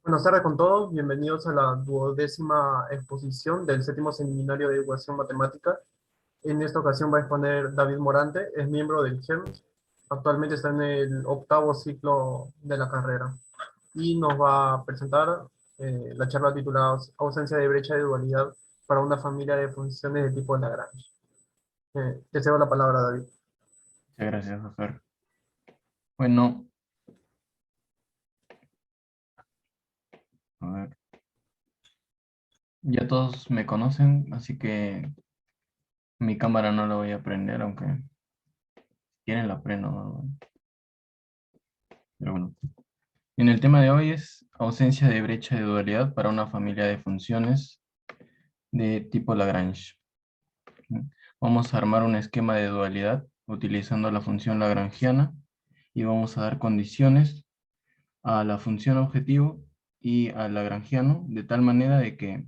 Buenas tardes con todos, bienvenidos a la duodécima exposición del séptimo seminario de ecuación matemática. En esta ocasión va a exponer David Morante, es miembro del GEMS, actualmente está en el octavo ciclo de la carrera y nos va a presentar la charla titulada Ausencia de brecha de dualidad para una familia de funciones de tipo Lagrange. Te cedo la palabra, David. Muchas gracias, Oscar. Bueno, a ver, ya todos me conocen, así que mi cámara no la voy a prender, aunque quieren la prendo, ¿no? Pero bueno. En el tema de hoy es ausencia de brecha de dualidad para una familia de funciones de tipo Lagrange. Vamos a armar un esquema de dualidad utilizando la función lagrangiana y vamos a dar condiciones a la función objetivo y al lagrangiano de tal manera de que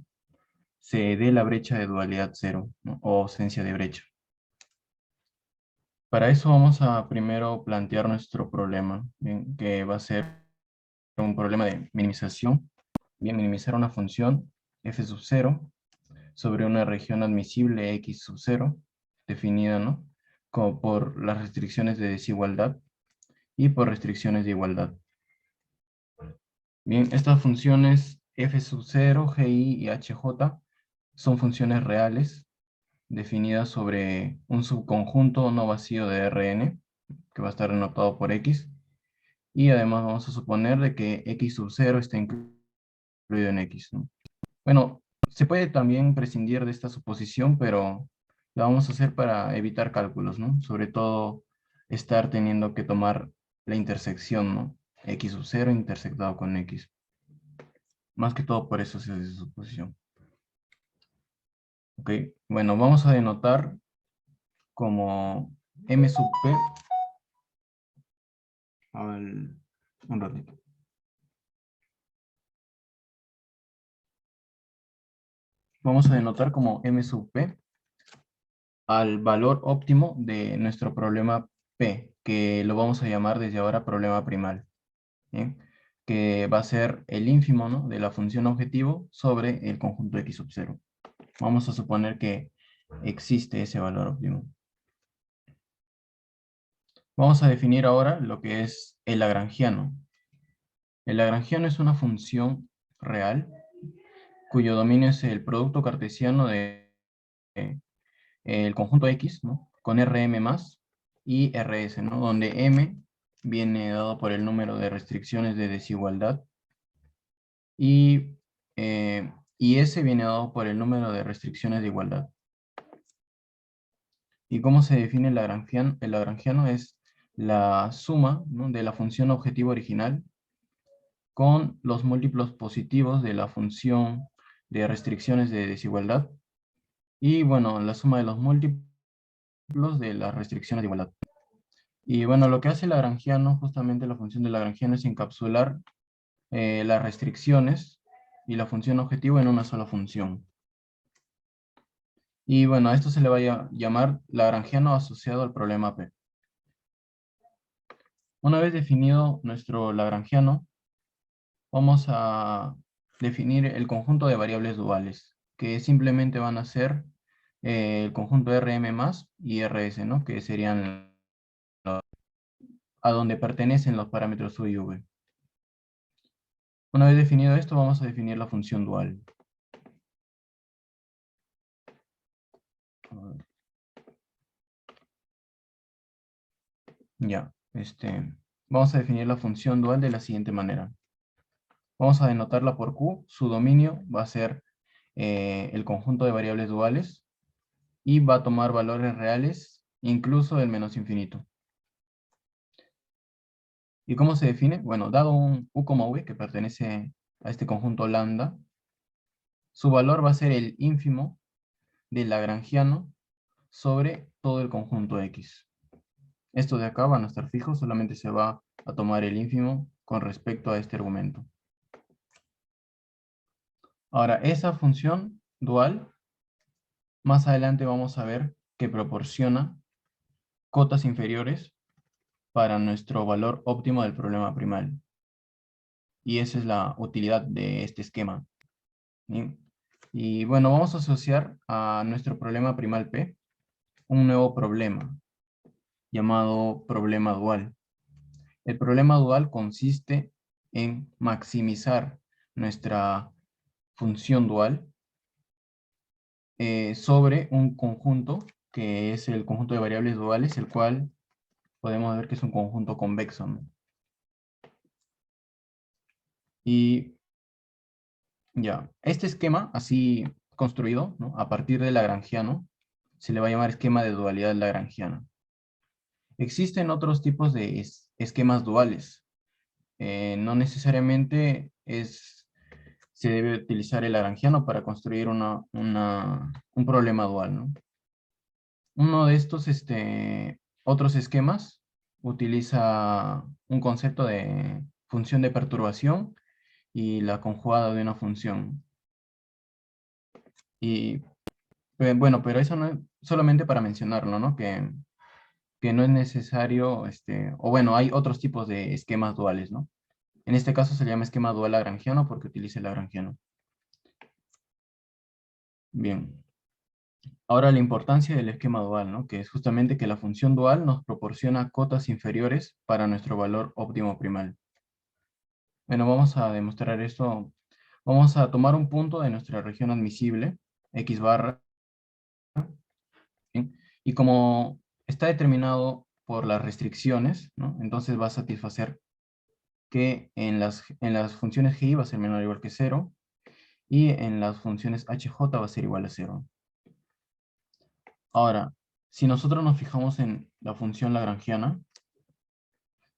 se dé la brecha de dualidad cero, ¿no? O ausencia de brecha. Para eso vamos a primero plantear nuestro problema, ¿bien? Que va a ser un problema de minimización. Bien, minimizar una función f sub 0 sobre una región admisible x sub 0, definida, ¿no? Como por las restricciones de desigualdad y por restricciones de igualdad. Bien, estas funciones f sub 0, gi y hj son funciones reales definidas sobre un subconjunto no vacío de Rn, que va a estar denotado por X, y además vamos a suponer de que X sub 0 está incluido en X, ¿no? Bueno, se puede también prescindir de esta suposición, pero lo vamos a hacer para evitar cálculos, ¿no? Sobre todo estar teniendo que tomar la intersección, ¿no? X sub 0 intersectado con X. Más que todo por eso se hace esa suposición. Ok, bueno, vamos a denotar como M sub P un ratito. Vamos a denotar como M sub P al valor óptimo de nuestro problema P, que lo vamos a llamar desde ahora problema primal, ¿bien? Que va a ser el ínfimo, ¿no? De la función objetivo sobre el conjunto X sub 0. Vamos a suponer que existe ese valor óptimo. Vamos a definir ahora lo que es el lagrangiano. El lagrangiano es una función real cuyo dominio es el producto cartesiano de el conjunto X, ¿no? Con Rm más y Rs, ¿no? Donde M viene dado por el número de restricciones de desigualdad y, y S viene dado por el número de restricciones de igualdad. ¿Y cómo se define el lagrangiano? El lagrangiano es la suma, ¿no? De la función objetivo original con los múltiplos positivos de la función de restricciones de desigualdad y, bueno, la suma de los múltiplos de las restricciones de igualdad. Y bueno, lo que hace el lagrangiano, justamente la función del lagrangiano es encapsular las restricciones y la función objetivo en una sola función. Y bueno, a esto se le va a llamar lagrangiano asociado al problema P. Una vez definido nuestro lagrangiano, vamos a definir el conjunto de variables duales, que simplemente van a ser el conjunto Rm más y Rs, ¿no? Que serían a donde pertenecen los parámetros u y v. Una vez definido esto, vamos a definir la función dual. Ya, vamos a definir la función dual de la siguiente manera. Vamos a denotarla por Q, su dominio va a ser el conjunto de variables duales y va a tomar valores reales, incluso del menos infinito. ¿Y cómo se define? Bueno, dado un U, V que pertenece a este conjunto lambda, su valor va a ser el ínfimo del lagrangiano sobre todo el conjunto X. Esto de acá van a estar fijos, solamente se va a tomar el ínfimo con respecto a este argumento. Ahora, esa función dual, más adelante vamos a ver que proporciona cotas inferiores para nuestro valor óptimo del problema primal. Y esa es la utilidad de este esquema. ¿Bien? Y bueno, vamos a asociar a nuestro problema primal P un nuevo problema llamado problema dual. El problema dual consiste en maximizar nuestra función dual sobre un conjunto que es el conjunto de variables duales, el cual podemos ver que es un conjunto convexo, ¿no? Y ya, este esquema así construido, ¿no? A partir de lagrangiano, se le va a llamar esquema de dualidad lagrangiana. Existen otros tipos de esquemas duales. No necesariamente se debe utilizar el lagrangiano para construir un problema dual, ¿no? Uno de estos otros esquemas utiliza un concepto de función de perturbación y la conjugada de una función. Y bueno, pero eso no es solamente para mencionarlo, ¿no? Que no es necesario, o bueno, hay otros tipos de esquemas duales, ¿no? En este caso se le llama esquema dual lagrangiano porque utiliza el lagrangiano. Bien. Ahora la importancia del esquema dual, ¿no? Que es justamente que la función dual nos proporciona cotas inferiores para nuestro valor óptimo primal. Bueno, vamos a demostrar esto. Vamos a tomar un punto de nuestra región admisible, X barra, ¿sí? Y como está determinado por las restricciones, ¿no? Entonces va a satisfacer que en las funciones GI va a ser menor o igual que 0, y en las funciones HJ va a ser igual a 0. Ahora, si nosotros nos fijamos en la función lagrangiana,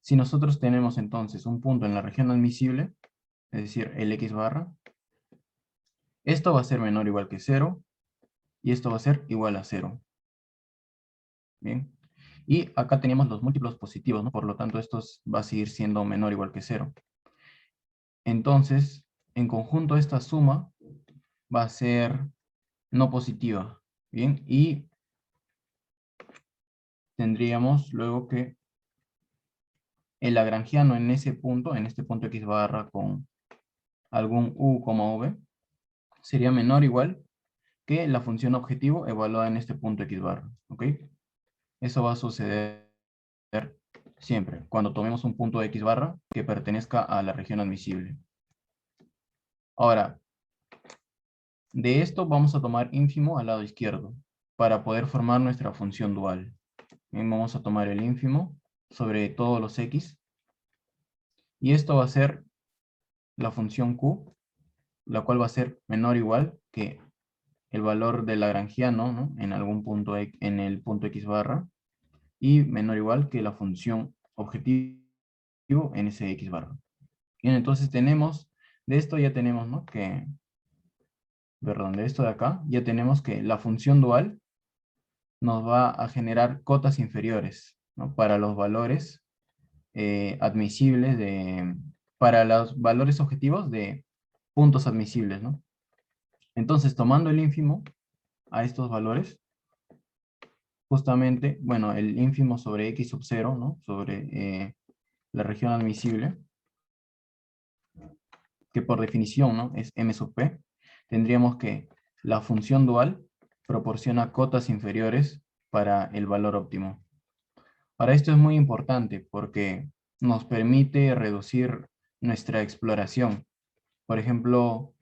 si nosotros tenemos entonces un punto en la región admisible, es decir, el X barra, esto va a ser menor o igual que 0, y esto va a ser igual a 0. Bien. Y acá tenemos los múltiplos positivos, ¿no? Por lo tanto, esto va a seguir siendo menor o igual que 0. Entonces, en conjunto, esta suma va a ser no positiva. Bien, y tendríamos luego que el lagrangiano en este punto X barra con algún u, v, sería menor o igual que la función objetivo evaluada en este punto X barra. ¿Ok? Eso va a suceder siempre cuando tomemos un punto de X barra que pertenezca a la región admisible. Ahora, de esto vamos a tomar ínfimo al lado izquierdo para poder formar nuestra función dual. Bien, vamos a tomar el ínfimo sobre todos los X. Y esto va a ser la función Q, la cual va a ser menor o igual que el valor del lagrangiano, ¿no? En algún punto, en el punto X barra, y menor o igual que la función objetivo en ese X barra. Bien, entonces tenemos, de esto ya tenemos, ¿no? Perdón, de esto de acá, ya tenemos que la función dual nos va a generar cotas inferiores, ¿no? Para los valores admisibles para los valores objetivos de puntos admisibles, ¿no? Entonces, tomando el ínfimo a estos valores, justamente, bueno, el ínfimo sobre X sub 0, ¿no? Sobre la región admisible, que por definición, ¿no? Es M sub P, tendríamos que la función dual proporciona cotas inferiores para el valor óptimo. Ahora, esto es muy importante porque nos permite reducir nuestra exploración. Por ejemplo,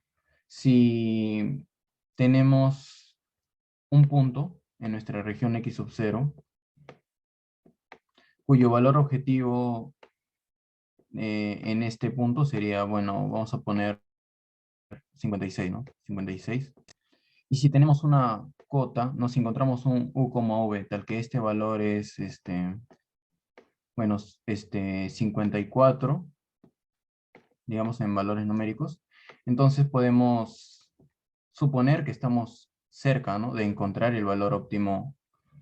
si tenemos un punto en nuestra región X sub 0, cuyo valor objetivo en este punto sería, bueno, vamos a poner 56, ¿no? 56. Y si tenemos una cota, nos encontramos un U, V, tal que este valor es, bueno, 54, digamos en valores numéricos. Entonces podemos suponer que estamos cerca, ¿no? De encontrar el valor óptimo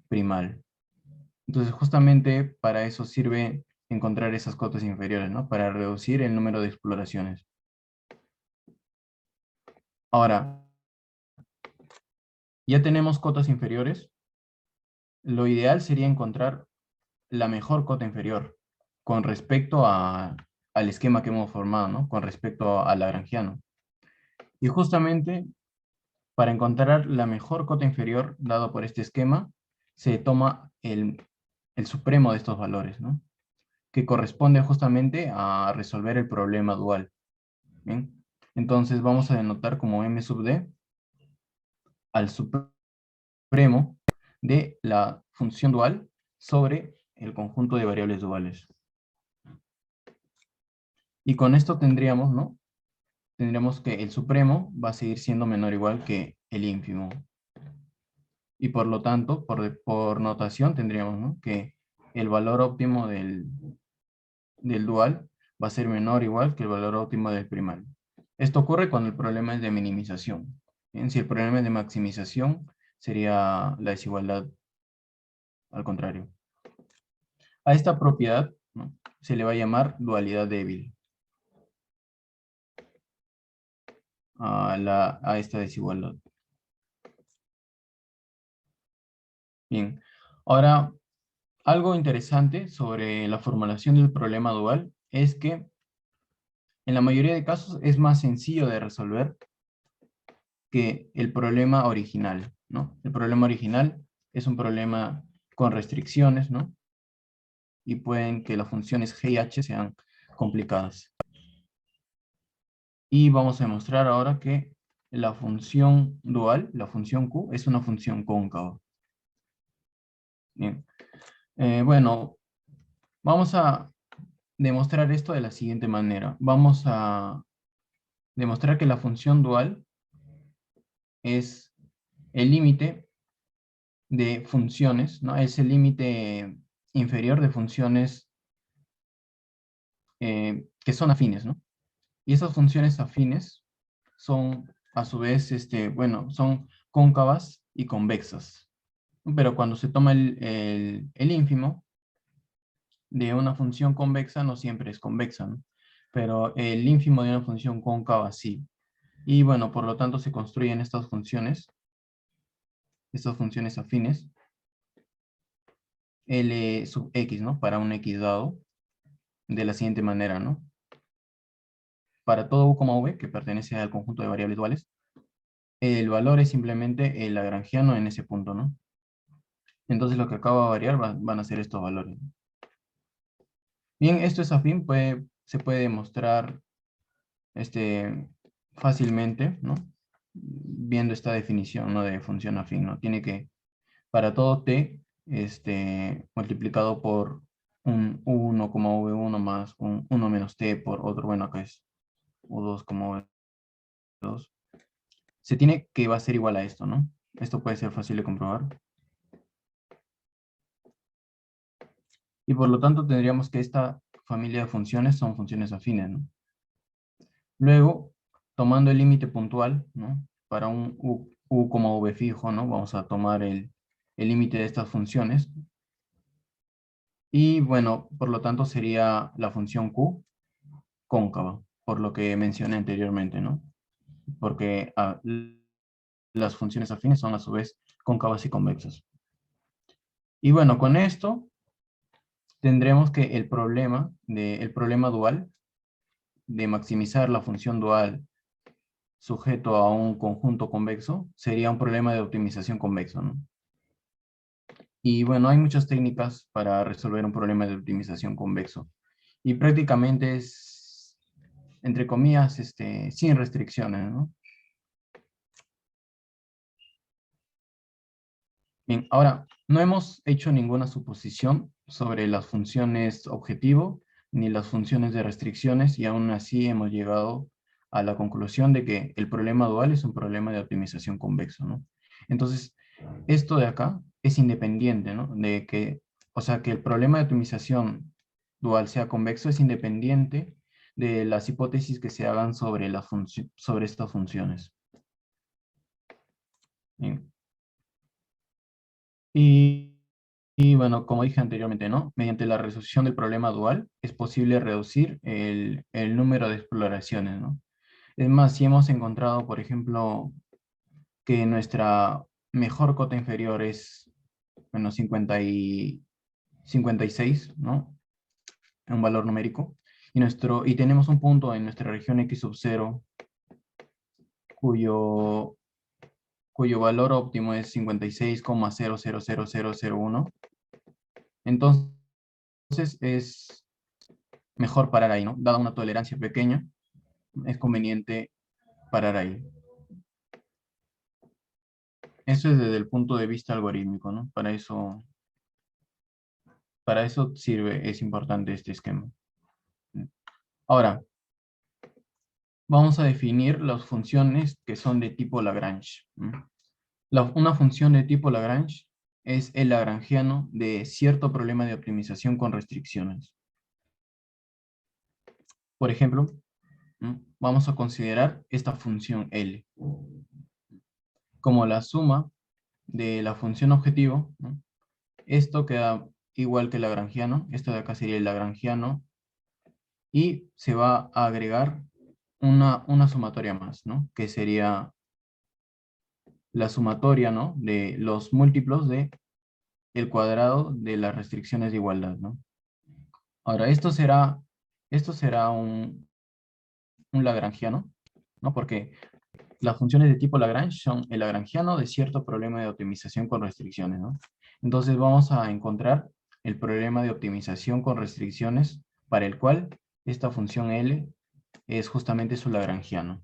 primal. Entonces justamente para eso sirve encontrar esas cotas inferiores, ¿no? Para reducir el número de exploraciones. Ahora, ya tenemos cotas inferiores. Lo ideal sería encontrar la mejor cota inferior con respecto a al esquema que hemos formado, ¿no? Con respecto al lagrangiano. Y justamente para encontrar la mejor cota inferior dado por este esquema, se toma el supremo de estos valores, ¿no? Que corresponde justamente a resolver el problema dual. ¿Bien? Entonces vamos a denotar como m sub d al supremo de la función dual sobre el conjunto de variables duales. Y con esto tendríamos, ¿no? Tendríamos que el supremo va a seguir siendo menor o igual que el ínfimo. Y por lo tanto, por notación tendríamos, ¿no? Que el valor óptimo del dual va a ser menor o igual que el valor óptimo del primario. Esto ocurre cuando el problema es de minimización. Bien, si el problema es de maximización, sería la desigualdad al contrario. A esta propiedad, ¿no?, se le va a llamar dualidad débil. A esta desigualdad. Bien, ahora algo interesante sobre la formulación del problema dual es que en la mayoría de casos es más sencillo de resolver que el problema original, ¿no? El problema original es un problema con restricciones, ¿no? Y pueden que las funciones g y h sean complicadas. Y vamos a demostrar ahora que la función dual, la función q, es una función cóncava. Bien. Bueno, vamos a demostrar esto de la siguiente manera. Vamos a demostrar que la función dual es el límite de funciones, ¿no? Es el límite inferior de funciones que son afines, ¿no? Y esas funciones afines son, a su vez, bueno, son cóncavas y convexas. Pero cuando se toma el ínfimo de una función convexa, no siempre es convexa, ¿no? Pero el ínfimo de una función cóncava sí. Y bueno, por lo tanto se construyen estas funciones afines, L sub x, ¿no? Para un x dado, de la siguiente manera, ¿no? Para todo u, v, que pertenece al conjunto de variables duales, el valor es simplemente el lagrangiano en ese punto, ¿no? Entonces lo que acaba de variar van a ser estos valores. Bien, esto es afín, se puede demostrar fácilmente, ¿no? Viendo esta definición, ¿no?, de función afín, ¿no? Tiene que, para todo t, multiplicado por un u1, v1 más un 1 menos t por otro, bueno, acá es u2, v2, se tiene que va a ser igual a esto, ¿no? Esto puede ser fácil de comprobar. Y por lo tanto tendríamos que esta familia de funciones son funciones afines, ¿no? Luego, tomando el límite puntual, ¿no?, para un u, v fijo, ¿no? Vamos a tomar el límite de estas funciones. Y bueno, por lo tanto sería la función q cóncava, por lo que mencioné anteriormente, ¿no? Porque las funciones afines son a su vez cóncavas y convexas. Y bueno, con esto tendremos que el problema dual de maximizar la función dual sujeto a un conjunto convexo sería un problema de optimización convexo, ¿no? Y bueno, hay muchas técnicas para resolver un problema de optimización convexo. Y prácticamente es, entre comillas, sin restricciones, ¿no? Bien, ahora, no hemos hecho ninguna suposición sobre las funciones objetivo ni las funciones de restricciones, y aún así hemos llegado a la conclusión de que el problema dual es un problema de optimización convexo, ¿no? Entonces, esto de acá es independiente, ¿no? De que, o sea, que el problema de optimización dual sea convexo es independiente de las hipótesis que se hagan sobre, sobre estas funciones. Bien. Y bueno, como dije anteriormente, ¿no? Mediante la resolución del problema dual es posible reducir el número de exploraciones, ¿no? Es más, si hemos encontrado, por ejemplo, que nuestra mejor cota inferior es, bueno, 56, ¿no? Un valor numérico. y tenemos un punto en nuestra región X sub 0 cuyo valor óptimo es 56,000001, entonces es mejor parar ahí, ¿no? Dada una tolerancia pequeña, es conveniente parar ahí. Eso es desde el punto de vista algorítmico, ¿no? Para eso sirve, es importante este esquema. Ahora, vamos a definir las funciones que son de tipo Lagrange. Una función de tipo Lagrange es el lagrangiano de cierto problema de optimización con restricciones. Por ejemplo, vamos a considerar esta función L como la suma de la función objetivo, ¿no? Esto queda igual que el lagrangiano, esto de acá sería el lagrangiano, y se va a agregar una sumatoria más, ¿no? Que sería la sumatoria, ¿no? De los múltiplos de el cuadrado de las restricciones de igualdad, ¿no? Ahora, esto será un lagrangiano, ¿no? Porque las funciones de tipo Lagrange son el lagrangiano de cierto problema de optimización con restricciones, ¿no? Entonces vamos a encontrar el problema de optimización con restricciones para el cual esta función L es justamente su lagrangiano.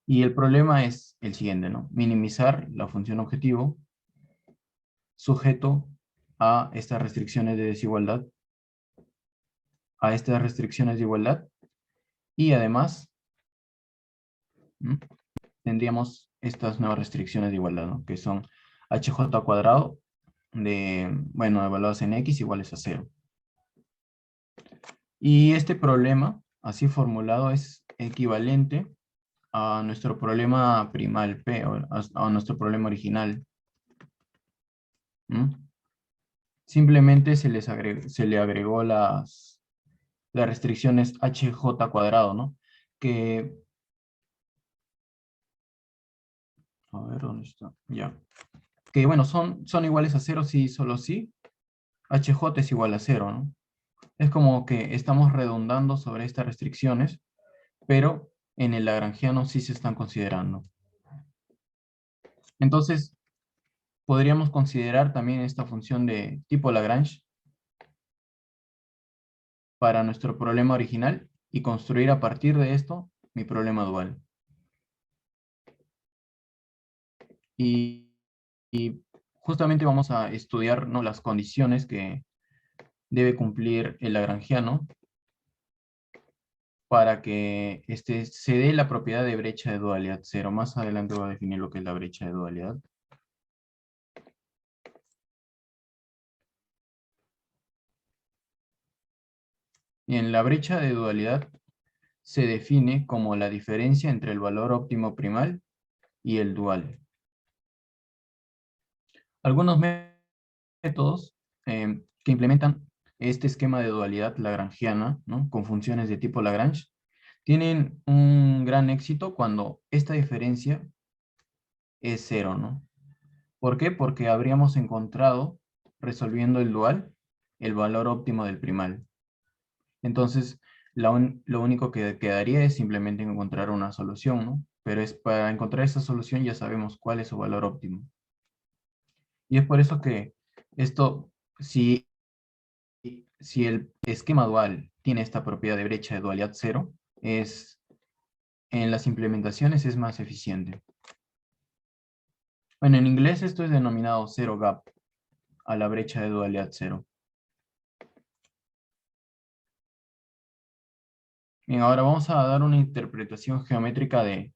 Y el problema es el siguiente, ¿no? Minimizar la función objetivo sujeto a estas restricciones de desigualdad, y además tendríamos estas nuevas restricciones de igualdad, ¿no? Que son hj cuadrado bueno, evaluadas en x iguales a 0. Y este problema, así formulado, es equivalente a nuestro problema primal P, o a nuestro problema original. Simplemente se le agregó las restricciones hj cuadrado, ¿no? Que, a ver, ¿dónde está? Ya. Que bueno, son iguales a 0 si solo si hj es igual a 0, ¿no? Es como que estamos redundando sobre estas restricciones, pero en el lagrangiano sí se están considerando. Entonces, podríamos considerar también esta función de tipo Lagrange para nuestro problema original y construir a partir de esto mi problema dual. Y justamente vamos a estudiar, ¿no?, las condiciones que debe cumplir el lagrangiano para que se dé la propiedad de brecha de dualidad cero. Más adelante voy a definir lo que es la brecha de dualidad. Y en la brecha de dualidad se define como la diferencia entre el valor óptimo primal y el dual. Algunos métodos que implementan este esquema de dualidad lagrangiana, ¿no?, con funciones de tipo Lagrange, tienen un gran éxito cuando esta diferencia es cero, ¿no? ¿Por qué? Porque habríamos encontrado, resolviendo el dual, el valor óptimo del primal. Entonces, lo único que quedaría es simplemente encontrar una solución, ¿no? Pero para encontrar esa solución ya sabemos cuál es su valor óptimo. Y es por eso que esto, si el esquema dual tiene esta propiedad de brecha de dualidad cero, en las implementaciones es más eficiente. Bueno, en inglés esto es denominado zero gap a la brecha de dualidad cero. Bien, ahora vamos a dar una interpretación geométrica de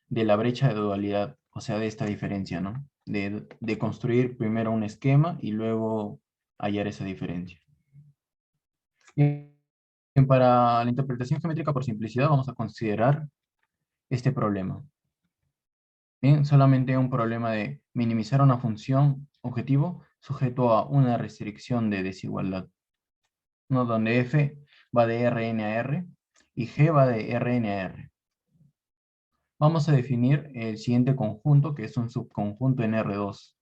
la brecha de dualidad, o sea, de esta diferencia, ¿no? De construir primero un esquema y luego hallar esa diferencia. Bien, para la interpretación geométrica por simplicidad vamos a considerar este problema. Bien, solamente un problema de minimizar una función objetivo sujeto a una restricción de desigualdad, ¿no? Donde f va de Rn a R y g va de Rn a R. Vamos a definir el siguiente conjunto, que es un subconjunto en R2,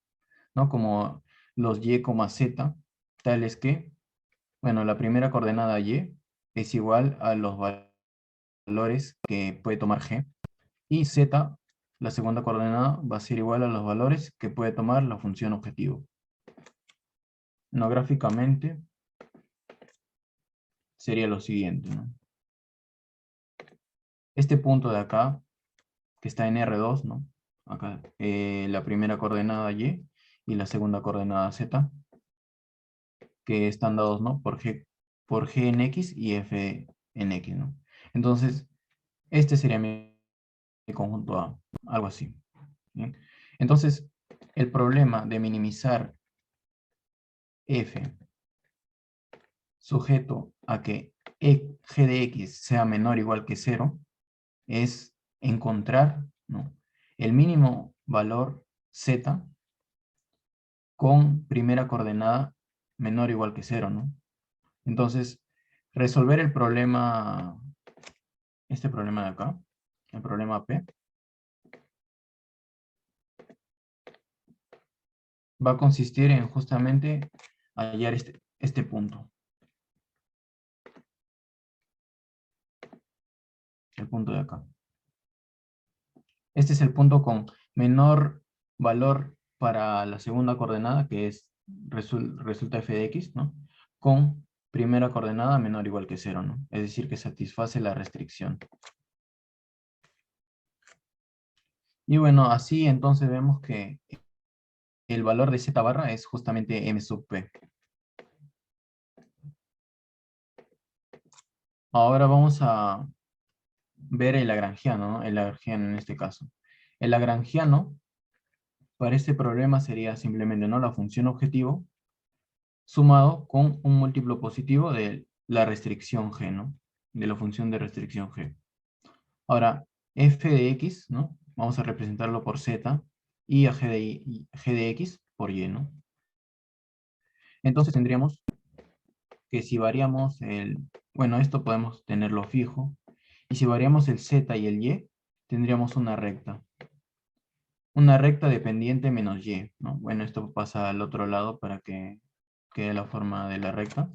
¿no? Como los y, z, tales que, bueno, la primera coordenada y es igual a los valores que puede tomar G. Y Z, la segunda coordenada, va a ser igual a los valores que puede tomar la función objetivo. No, gráficamente sería lo siguiente, ¿no? Este punto de acá, que está en R2, ¿no? Acá, la primera coordenada Y la segunda coordenada Z, que están dados, ¿no? Por G en X y F en X, ¿no? Entonces, este sería mi conjunto A, algo así. ¿Bien? Entonces, el problema de minimizar F sujeto a que G de X sea menor o igual que 0 es encontrar, ¿no?, el mínimo valor Z con primera coordenada menor o igual que 0, ¿no? Entonces, resolver el problema, este problema de acá, el problema P, va a consistir en justamente hallar este punto. El punto de acá. Este es el punto con menor valor para la segunda coordenada, que es resulta f de x, ¿no? Con primera coordenada menor o igual que 0, ¿no? Es decir, que satisface la restricción. Y bueno, así entonces vemos que el valor de z barra es justamente m sub p. Ahora vamos a ver el lagrangiano, ¿no? El lagrangiano en este caso. El lagrangiano para este problema sería simplemente, ¿no?, la función objetivo sumado con un múltiplo positivo de la restricción g, ¿no? De la función de restricción g. Ahora, f de x, ¿no? Vamos a representarlo por z y a g de x por y, ¿no? Entonces tendríamos que si variamos bueno, esto podemos tenerlo fijo, y si variamos el z y el y, tendríamos una recta. Una recta dependiente menos y, ¿no? Bueno, esto pasa al otro lado para que quede la forma de la recta.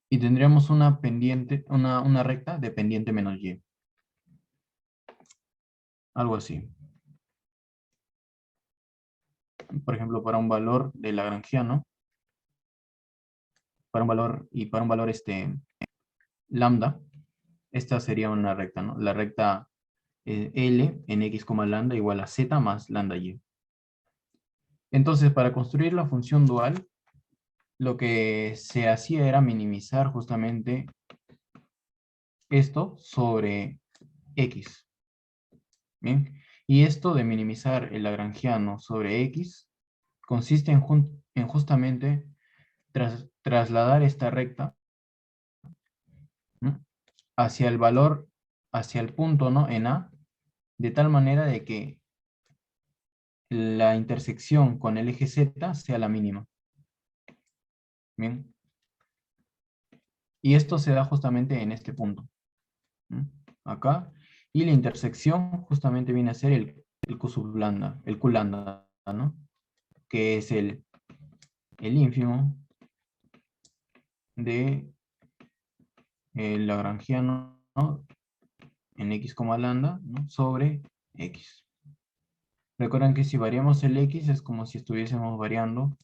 Y tendríamos una pendiente, una recta de pendiente menos y. Algo así. Por ejemplo, para un valor de lagrangiano, para un valor lambda, esta sería una recta, ¿no? La recta L en x, lambda igual a z más lambda y. Entonces, para construir la función dual, lo que se hacía era minimizar justamente esto sobre x. ¿Bien? Y esto de minimizar el lagrangiano sobre x consiste en justamente trasladar esta recta, ¿no?, hacia el valor, hacia el punto, ¿no?, en A, de tal manera de que la intersección con el eje Z sea la mínima. Bien. Y esto se da justamente en este punto, ¿no?, acá. Y la intersección justamente viene a ser el Q sub lambda, el Q lambda, ¿no?, que es el ínfimo de el lagrangiano, ¿no?, en x, lambda, ¿no?, sobre x. Recuerden que si variamos el x es como si estuviésemos variando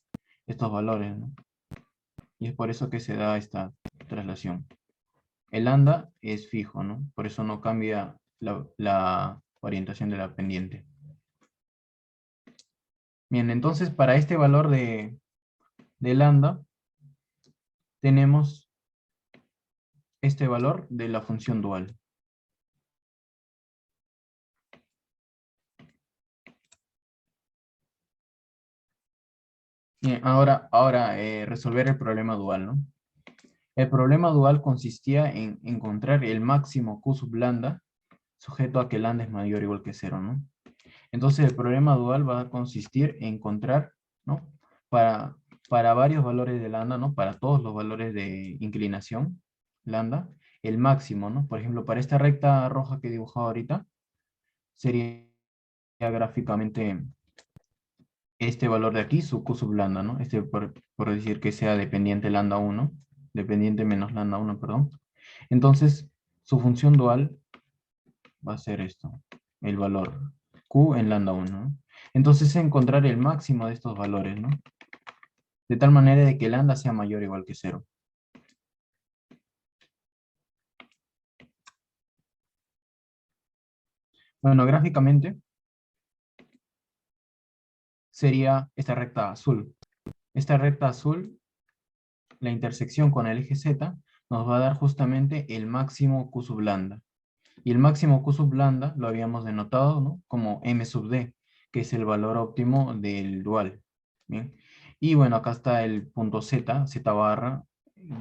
estos valores, ¿no? Y es por eso que se da esta traslación. El lambda es fijo, ¿no? Por eso no cambia la orientación de la pendiente. Bien, entonces para este valor de lambda tenemos este valor de la función dual. Bien, ahora resolver el problema dual, ¿no? El problema dual consistía en encontrar el máximo Q sub lambda sujeto a que lambda es mayor o igual que 0, ¿no? Entonces el problema dual va a consistir en encontrar, ¿no?, para varios valores de lambda, ¿no?, para todos los valores de inclinación lambda, el máximo, ¿no? Por ejemplo, para esta recta roja que he dibujado ahorita, sería gráficamente este valor de aquí, su Q sub lambda, ¿no? Por decir que sea dependiente lambda 1. dependiente menos lambda 1, perdón. Entonces, su función dual va a ser esto, el valor Q en lambda 1, ¿no? Entonces, encontrar el máximo de estos valores, ¿no? De tal manera de que lambda sea mayor o igual que 0. Bueno, gráficamente sería esta recta azul. Esta recta azul, la intersección con el eje Z, nos va a dar justamente el máximo Q sub lambda. Y el máximo Q sub lambda lo habíamos denotado, ¿no? Como M sub D, que es el valor óptimo del dual. ¿Bien? Y bueno, acá está el punto Z, Z barra,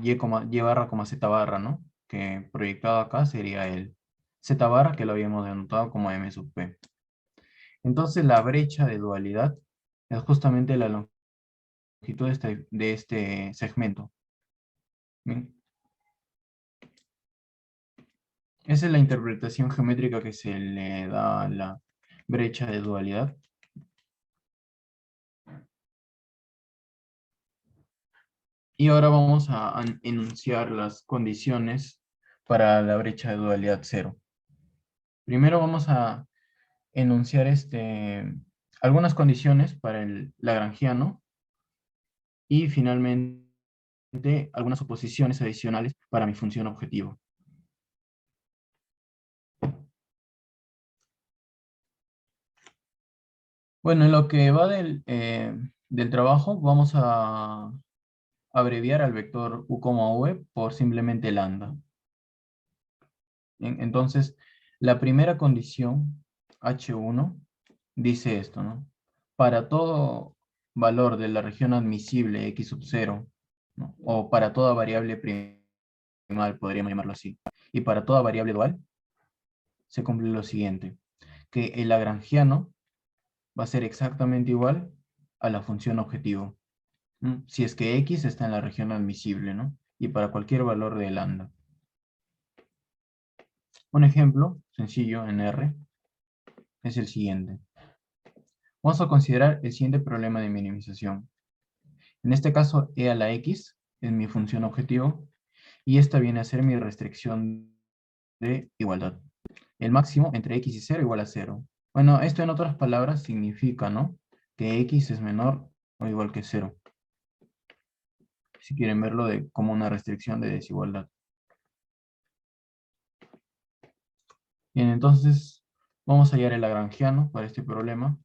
Y barra, Z barra, ¿no? Que proyectado acá sería el Z barra, que lo habíamos denotado como M sub P. Entonces la brecha de dualidad es justamente la longitud de este segmento. ¿Bien? Esa es la interpretación geométrica que se le da a la brecha de dualidad. Y ahora vamos a enunciar las condiciones para la brecha de dualidad cero. Primero vamos a enunciar algunas condiciones para el lagrangiano y finalmente algunas suposiciones adicionales para mi función objetivo. Bueno, en lo que va del trabajo, vamos a abreviar al vector u, v por simplemente lambda. Entonces, la primera condición, H1, dice esto, ¿no? Para todo valor de la región admisible x sub 0, ¿no? O para toda variable primal, podríamos llamarlo así, y para toda variable dual, se cumple lo siguiente, que el lagrangiano va a ser exactamente igual a la función objetivo, ¿no? Si es que x está en la región admisible, ¿no? Y para cualquier valor de lambda. Un ejemplo sencillo en R es el siguiente. Vamos a considerar el siguiente problema de minimización. En este caso, e a la x es mi función objetivo y esta viene a ser mi restricción de igualdad. El máximo entre x y 0 igual a 0. Bueno, esto en otras palabras significa, ¿no? Que x es menor o igual que 0. Si quieren verlo como una restricción de desigualdad. Bien, entonces vamos a hallar el lagrangiano para este problema.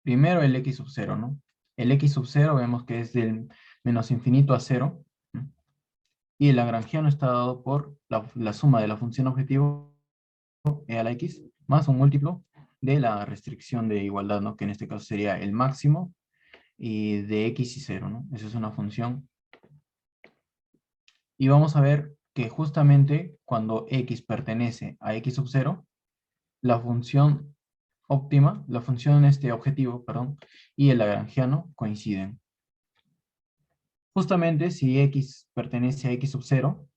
Primero el x sub 0, ¿no? El x sub 0 vemos que es del menos infinito a 0. ¿No? Y el lagrangiano está dado por la suma de la función objetivo e a la x más un múltiplo de la restricción de igualdad, ¿no? Que en este caso sería el máximo y de x y 0, ¿no? Esa es una función. Y vamos a ver que justamente cuando x pertenece a x sub 0, la función óptima, la función objetivo, perdón, y el lagrangiano coinciden. Justamente si x pertenece a x sub 0,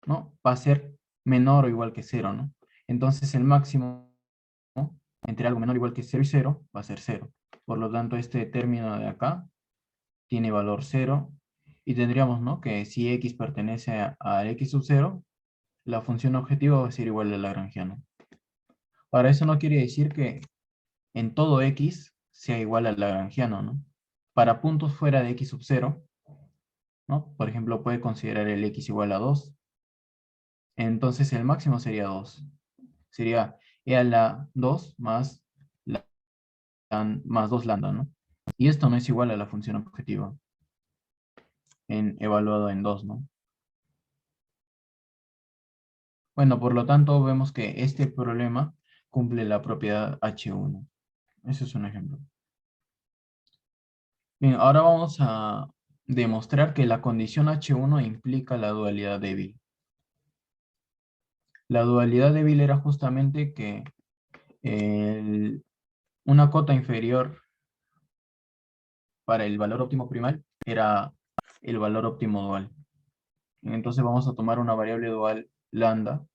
¿no? Va a ser menor o igual que 0, ¿no? Entonces el máximo, ¿no? Entre algo menor o igual que 0 y 0 va a ser 0. Por lo tanto, este término de acá tiene valor 0 y tendríamos, ¿no? Que si x pertenece a x sub 0, la función objetiva va a ser igual al lagrangiano. Ahora, eso no quiere decir que en todo x sea igual al lagrangiano, ¿no? Para puntos fuera de x sub 0, ¿no? Por ejemplo, puede considerar el x igual a 2. Entonces el máximo sería 2. Sería e a la 2 más, más 2 lambda, ¿no? Y esto no es igual a la función objetiva evaluado en 2, ¿no? Bueno, por lo tanto, vemos que este problema cumple la propiedad H1. Ese es un ejemplo. Bien, ahora vamos a demostrar que la condición H1 implica la dualidad débil. La dualidad débil era justamente que una cota inferior para el valor óptimo primal era el valor óptimo dual. Entonces vamos a tomar una variable dual lambda,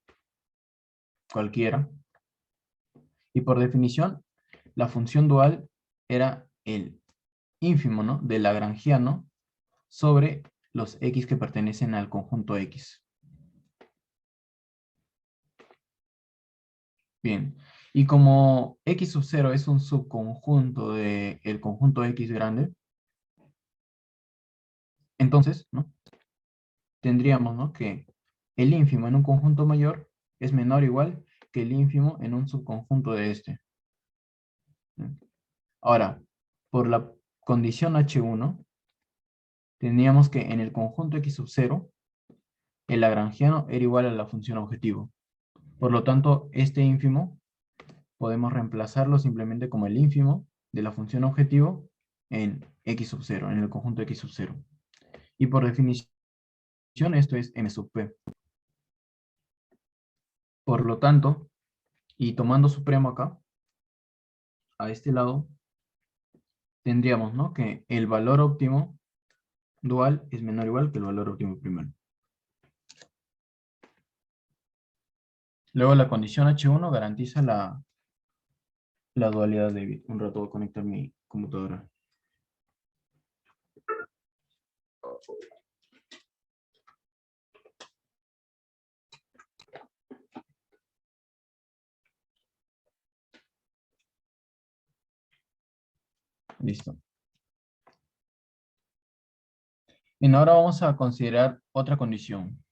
cualquiera, y por definición la función dual era el ínfimo, ¿no? Del lagrangiano sobre los X que pertenecen al conjunto X. Bien, y como X sub 0 es un subconjunto del conjunto X grande, entonces, ¿no? Tendríamos, ¿no?, que el ínfimo en un conjunto mayor es menor o igual que el ínfimo en un subconjunto de este. Ahora, por la condición H1, tendríamos que en el conjunto X sub 0, el lagrangiano era igual a la función objetivo. Por lo tanto, este ínfimo podemos reemplazarlo simplemente como el ínfimo de la función objetivo en X sub 0, en el conjunto X sub 0. Y por definición, esto es M sub P. Por lo tanto, y tomando supremo acá, a este lado, tendríamos, ¿no?, que el valor óptimo dual es menor o igual que el valor óptimo primario. Luego la condición H1 garantiza la dualidad de bit. Un rato voy a conectar mi computadora. Listo. Y ahora vamos a considerar otra condición.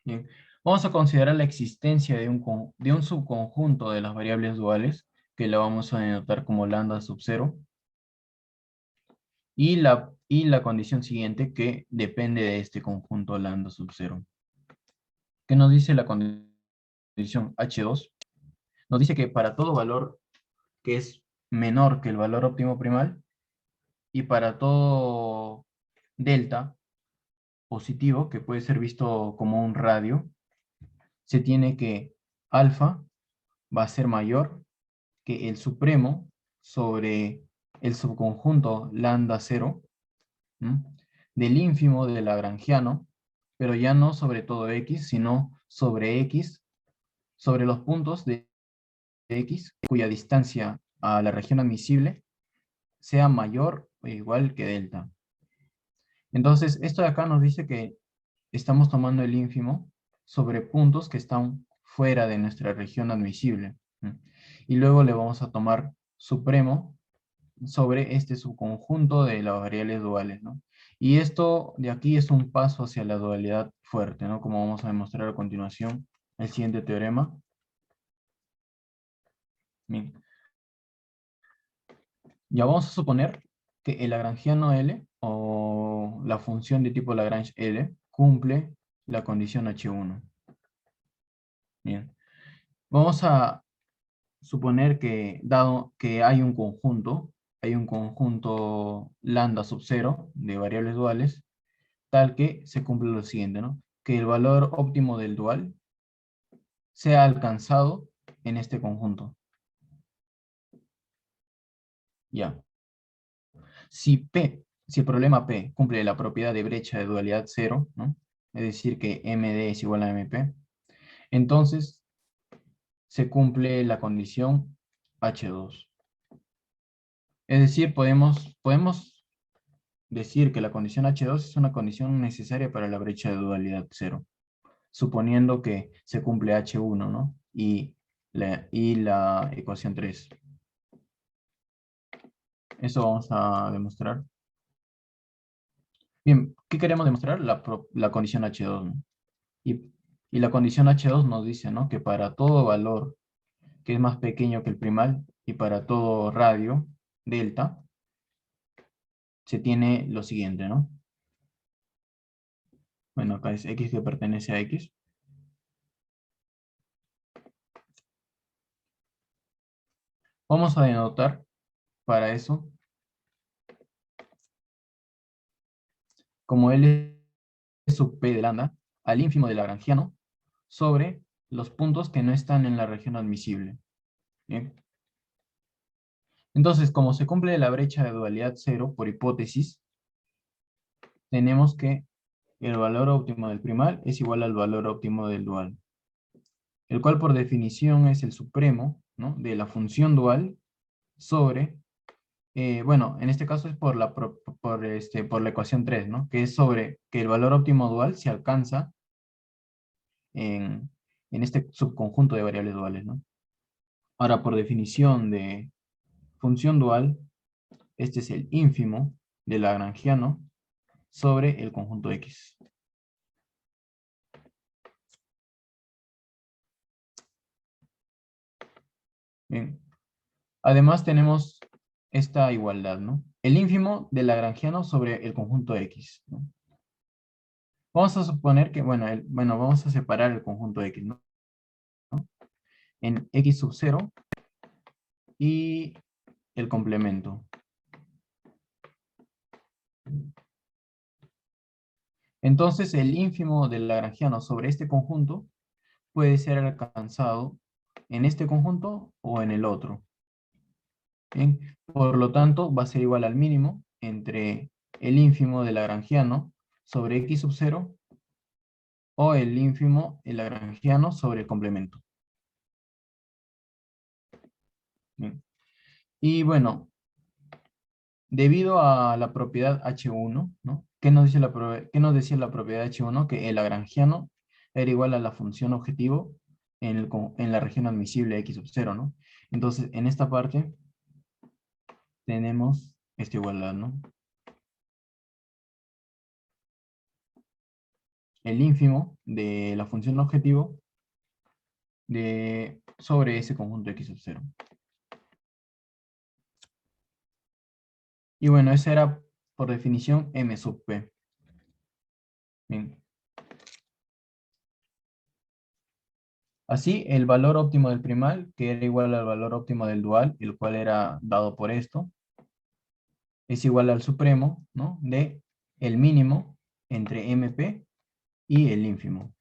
Bien. Vamos a considerar la existencia de un subconjunto de las variables duales, que la vamos a denotar como lambda sub 0. Y la condición siguiente, que depende de este conjunto lambda sub 0. ¿Qué nos dice la condición H2? Nos dice que para todo valor que es menor que el valor óptimo primal, y para todo delta positivo, que puede ser visto como un radio, se tiene que alfa va a ser mayor que el supremo sobre el subconjunto lambda 0, ¿m?, del ínfimo de lagrangiano, pero ya no sobre todo X, sino sobre X, sobre los puntos de X, cuya distancia a la región admisible sea mayor o igual que delta. Entonces, esto de acá nos dice que estamos tomando el ínfimo sobre puntos que están fuera de nuestra región admisible. Y luego le vamos a tomar supremo sobre este subconjunto de las variables duales, ¿no? Y esto de aquí es un paso hacia la dualidad fuerte, ¿no?, como vamos a demostrar a continuación el siguiente teorema. Bien. Ya vamos a suponer que el lagrangiano L, o la función de tipo Lagrange L, cumple la condición H1. Bien. Vamos a suponer que, dado que hay un conjunto lambda sub 0 de variables duales, tal que se cumple lo siguiente, ¿no?, que el valor óptimo del dual sea alcanzado en este conjunto. Ya. Si el problema P cumple la propiedad de brecha de dualidad 0, ¿no?, es decir, que MD es igual a MP, entonces se cumple la condición H2. Es decir, podemos decir que la condición H2 es una condición necesaria para la brecha de dualidad 0, suponiendo que se cumple H1, ¿no?, y la ecuación 3. Eso vamos a demostrar. Bien, ¿qué queremos demostrar? La condición H2, ¿no? Y la condición H2 nos dice, ¿no?, que para todo valor que es más pequeño que el primal y para todo radio, delta, se tiene lo siguiente, ¿no? Bueno, acá es X que pertenece a X. Vamos a denotar para eso como L sub P de lambda al ínfimo de lagrangiano sobre los puntos que no están en la región admisible. Bien. Entonces, como se cumple la brecha de dualidad 0 por hipótesis, tenemos que el valor óptimo del primal es igual al valor óptimo del dual, el cual por definición es el supremo, ¿no?, de la función dual sobre bueno, en este caso es por la ecuación 3, ¿no? Que es sobre que el valor óptimo dual se alcanza en, en este subconjunto de variables duales, ¿no? Ahora, por definición de función dual, este es el ínfimo de Lagrangiano sobre el conjunto X. Bien. Además tenemos esta igualdad, ¿no? El ínfimo de Lagrangiano sobre el conjunto X, ¿no? Vamos a suponer que, bueno, vamos a separar el conjunto X, ¿no? En X sub 0 y el complemento. Entonces, el ínfimo del Lagrangiano sobre este conjunto puede ser alcanzado en este conjunto o en el otro. Bien, por lo tanto, va a ser igual al mínimo entre el ínfimo del Lagrangiano sobre X sub 0 o el ínfimo del Lagrangiano sobre el complemento. Bien. Y bueno, debido a la propiedad H1, ¿no? ¿Qué nos decía la propiedad H1? Que el lagrangiano era igual a la función objetivo en la región admisible X sub 0, ¿no? Entonces, en esta parte tenemos esta igualdad, ¿no? El ínfimo de la función objetivo sobre ese conjunto X sub 0. Y bueno, esa era, por definición, M sub P. Bien. Así, el valor óptimo del primal, que era igual al valor óptimo del dual, el cual era dado por esto, es igual al supremo, ¿no? De el mínimo entre MP y el ínfimo.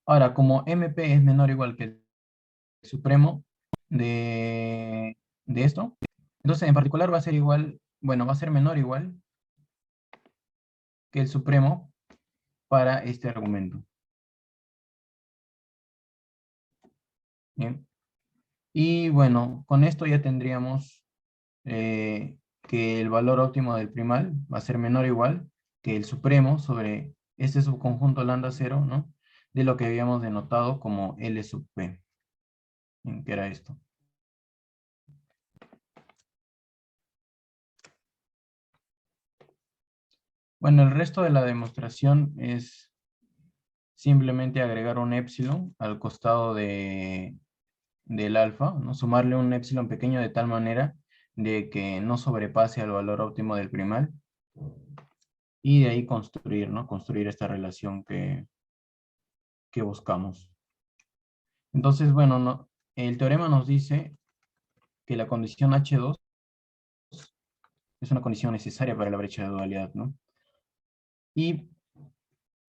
Ahora, como MP es menor o igual que el supremo de esto, entonces en particular va a ser igual, bueno, va a ser menor o igual que el supremo para este argumento. Bien. Y bueno, con esto ya tendríamos que el valor óptimo del primal va a ser menor o igual que el supremo sobre este subconjunto lambda 0, ¿no? De lo que habíamos denotado como L sub P, que era esto. Bueno, el resto de la demostración es simplemente agregar un épsilon al costado del alfa, ¿no? Sumarle un épsilon pequeño de tal manera de que no sobrepase al valor óptimo del primal y de ahí construir, ¿no? Construir esta relación que buscamos. Entonces, bueno, el teorema nos dice que la condición H2 es una condición necesaria para la brecha de dualidad, ¿no? Y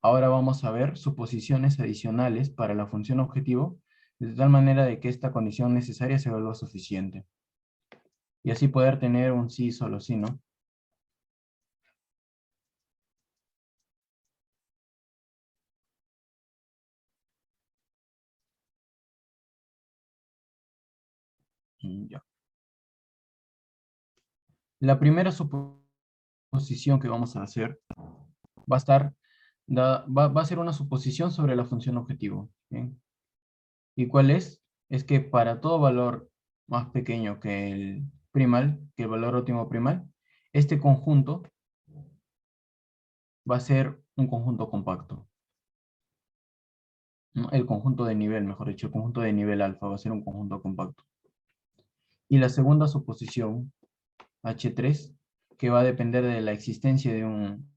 ahora vamos a ver suposiciones adicionales para la función objetivo, de tal manera de que esta condición necesaria se vuelva suficiente. Y así poder tener un sí solo sí, ¿no? Ya. La primera suposición que vamos a hacer va a estar, va a ser una suposición sobre la función objetivo, ¿bien? ¿Y cuál es? Es que para todo valor más pequeño que el primal, que el valor óptimo primal, este conjunto va a ser un conjunto compacto, ¿no? El conjunto de nivel, mejor dicho, el conjunto de nivel alfa va a ser un conjunto compacto. Y la segunda suposición, H3, que va a depender de la existencia de un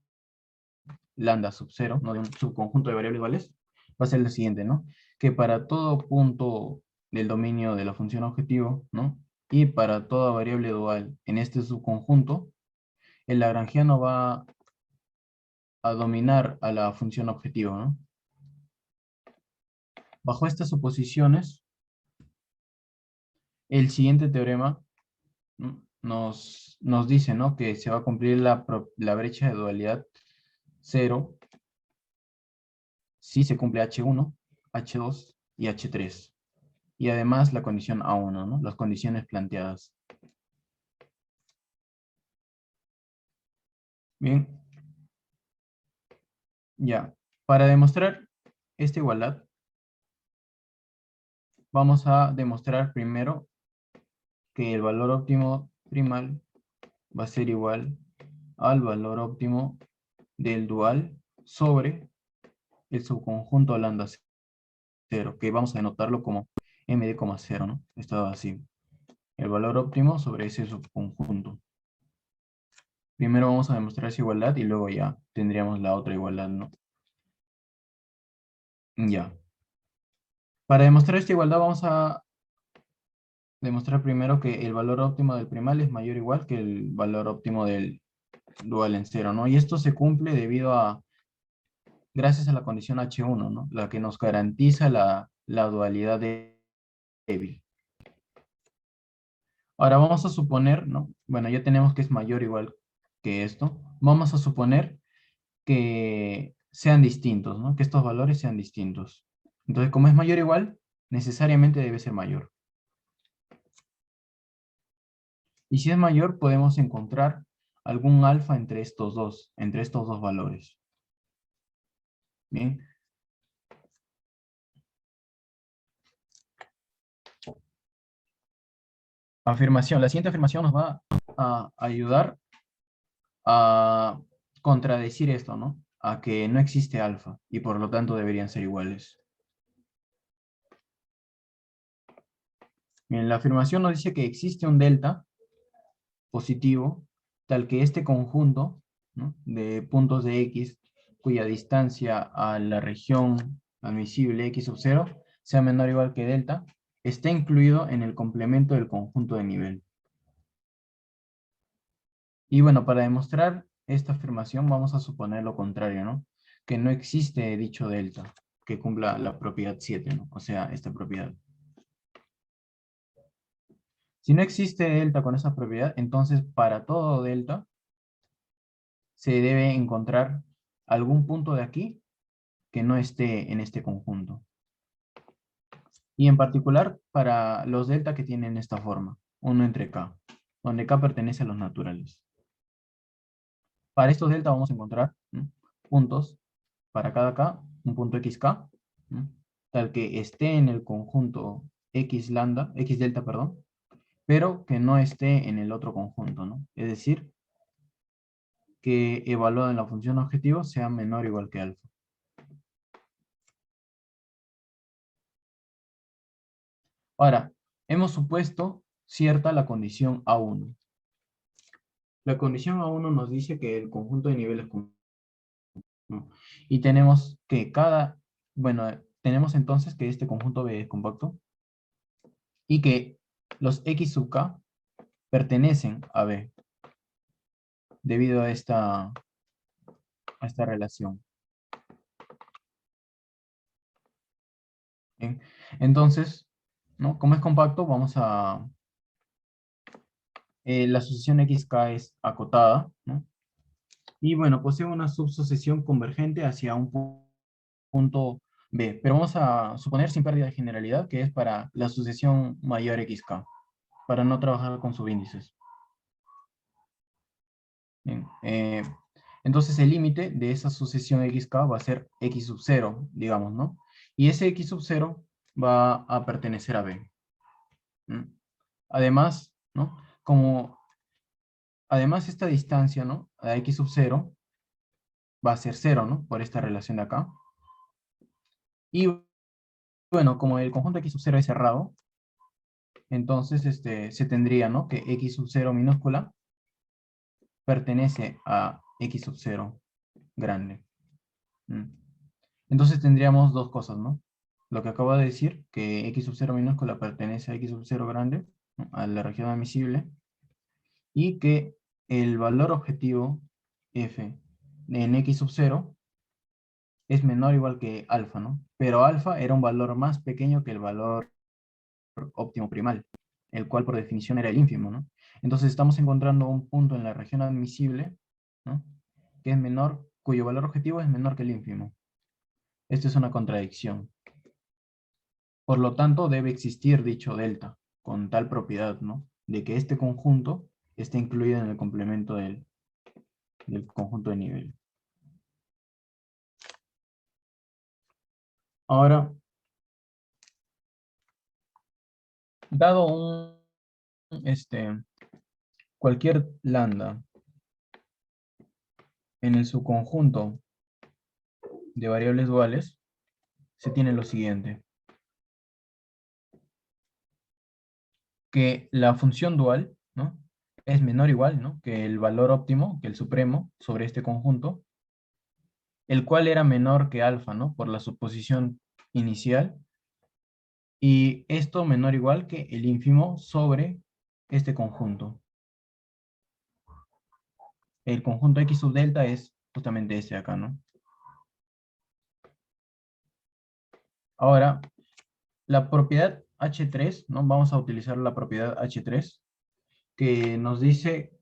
lambda sub 0, ¿no? De un subconjunto de variables iguales, va a ser la siguiente, ¿no? Que para todo punto del dominio de la función objetivo, ¿no? Y para toda variable dual en este subconjunto, el lagrangiano va a dominar a la función objetivo, ¿no? Bajo estas suposiciones, el siguiente teorema, ¿no? nos dice, ¿no? Que se va a cumplir la brecha de dualidad 0 si se cumple H1, H2 y H3. y además la condición A1, ¿no? Las condiciones planteadas. Bien, ya. Para demostrar esta igualdad, vamos a demostrar primero que el valor óptimo primal va a ser igual al valor óptimo del dual sobre el subconjunto lambda 0, que vamos a denotarlo como md, 0, ¿no? Esto así. El valor óptimo sobre ese subconjunto. Primero vamos a demostrar esa igualdad y luego ya tendríamos la otra igualdad, ¿no? Ya. Para demostrar esta igualdad vamos a demostrar primero que el valor óptimo del primal es mayor o igual que el valor óptimo del dual en 0, ¿no? Y esto se cumple gracias a la condición H1, ¿no? La que nos garantiza la dualidad débil. Ahora vamos a suponer, ¿no? Bueno, ya tenemos que es mayor o igual que esto. Vamos a suponer que sean distintos, ¿no? Que estos valores sean distintos. Entonces, como es mayor o igual, necesariamente debe ser mayor. Y si es mayor, podemos encontrar algún alfa entre estos dos valores. Bien. Afirmación. La siguiente afirmación nos va a ayudar a contradecir esto, ¿no? A que no existe alfa y por lo tanto deberían ser iguales. Bien, la afirmación nos dice que existe un delta positivo tal que este conjunto, ¿no?, de puntos de X cuya distancia a la región admisible X sub 0 sea menor o igual que delta, está incluido en el complemento del conjunto de nivel. Y bueno, para demostrar esta afirmación vamos a suponer lo contrario, ¿no? Que no existe dicho delta que cumpla la propiedad 7, ¿no? O sea, esta propiedad. Si no existe delta con esa propiedad, entonces para todo delta se debe encontrar algún punto de aquí que no esté en este conjunto. Y en particular para los delta que tienen esta forma, 1 entre k, donde k pertenece a los naturales. Para estos delta vamos a encontrar, ¿no?, puntos para cada k, un punto xk, ¿no?, tal que esté en el conjunto x lambda, x delta, perdón, pero que no esté en el otro conjunto, ¿no? Es decir, que evaluado en la función objetivo sea menor o igual que alfa. Ahora, hemos supuesto cierta la condición A1. La condición A1 nos dice que el conjunto de niveles, ¿no?, y tenemos que tenemos entonces que este conjunto B es compacto y que los X sub K pertenecen a B debido a esta relación. Bien. Entonces, ¿no?, como es compacto, vamos a... la sucesión XK es acotada, ¿no? Y bueno, posee una subsucesión convergente hacia un punto B. Pero vamos a suponer sin pérdida de generalidad que es para la sucesión mayor XK, para no trabajar con subíndices. Bien, entonces el límite de esa sucesión XK va a ser X sub 0, digamos, ¿no? Y ese X sub 0 va a pertenecer a B. ¿Mm? Además, ¿no?, además esta distancia, ¿no?, a X sub 0 va a ser 0, ¿no?, por esta relación de acá. Y bueno, como el conjunto X sub 0 es cerrado, entonces se tendría, ¿no?, que X sub 0 minúscula pertenece a X sub 0 grande. ¿Mm? Entonces tendríamos dos cosas, ¿no? Lo que acabo de decir, que X sub 0 minúscula pertenece a X sub 0 grande, ¿no?, a la región admisible, y que el valor objetivo f en X sub 0 es menor o igual que alfa, ¿no? Pero alfa era un valor más pequeño que el valor óptimo primal, el cual por definición era el ínfimo, ¿no? Entonces estamos encontrando un punto en la región admisible, ¿no?, que es menor, cuyo valor objetivo es menor que el ínfimo. Esto es una contradicción. Por lo tanto, debe existir dicho delta con tal propiedad, ¿no? De que este conjunto esté incluido en el complemento del conjunto de nivel. Ahora, dado cualquier lambda en el subconjunto de variables duales, se tiene lo siguiente. Que la función dual, ¿no?, es menor o igual, ¿no?, que el valor óptimo, que el supremo, sobre este conjunto, el cual era menor que alfa, ¿no?, por la suposición inicial, y esto menor o igual que el ínfimo sobre este conjunto. El conjunto X sub delta es justamente este de acá, ¿no? Ahora, la propiedad H3, ¿no? Vamos a utilizar la propiedad H3, que nos dice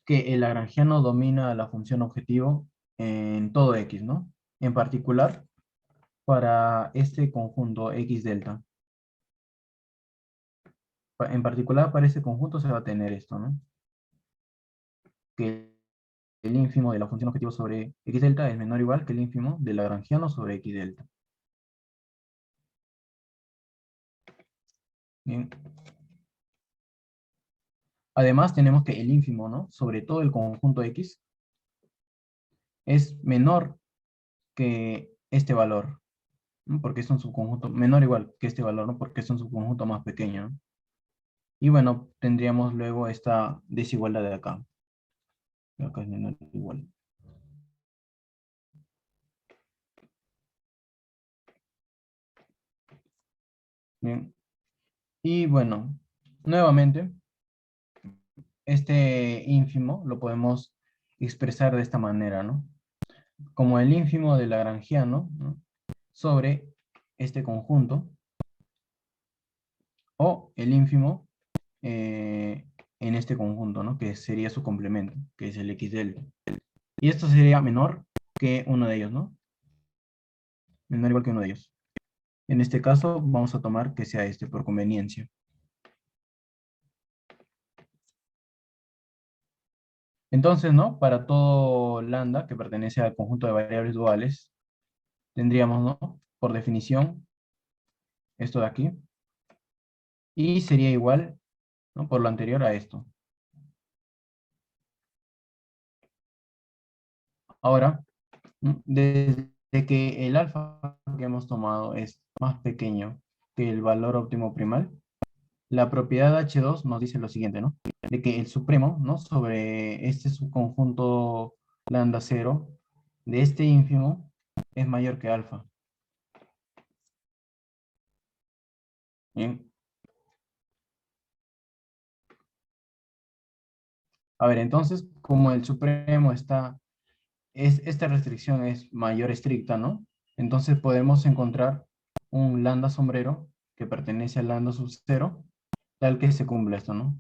que el lagrangiano domina la función objetivo en todo X, ¿no? En particular, para este conjunto X delta. En particular, para este conjunto se va a tener esto, ¿no? Que el ínfimo de la función objetivo sobre X delta es menor o igual que el ínfimo del lagrangiano sobre X delta. Bien. Además, tenemos que el ínfimo, ¿no?, sobre todo el conjunto X, es menor que este valor, ¿no?, porque es un subconjunto menor o igual que este valor, ¿no?, porque es un subconjunto más pequeño, ¿no? Y bueno, tendríamos luego esta desigualdad de acá. Acá es menor o igual. Bien. Y bueno, nuevamente, este ínfimo lo podemos expresar de esta manera, ¿no? Como el ínfimo del lagrangiano, ¿no?, sobre este conjunto, o el ínfimo en este conjunto, ¿no?, que sería su complemento, que es el X delta. Y esto sería menor que uno de ellos, ¿no? Menor o igual que uno de ellos. En este caso, vamos a tomar que sea este por conveniencia. Entonces, ¿no?, para todo lambda que pertenece al conjunto de variables duales, tendríamos, ¿no?, por definición, esto de aquí, y sería igual, ¿no?, por lo anterior a esto. Ahora, desde que el alfa que hemos tomado es más pequeño que el valor óptimo primal, la propiedad H2 nos dice lo siguiente, ¿no? De que el supremo, ¿no?, sobre este subconjunto lambda 0 de este ínfimo es mayor que alfa. Bien. A ver, entonces, como el supremo esta restricción es mayor estricta, ¿no? Entonces podemos encontrar un lambda sombrero que pertenece al lambda sub 0, tal que se cumpla esto, ¿no?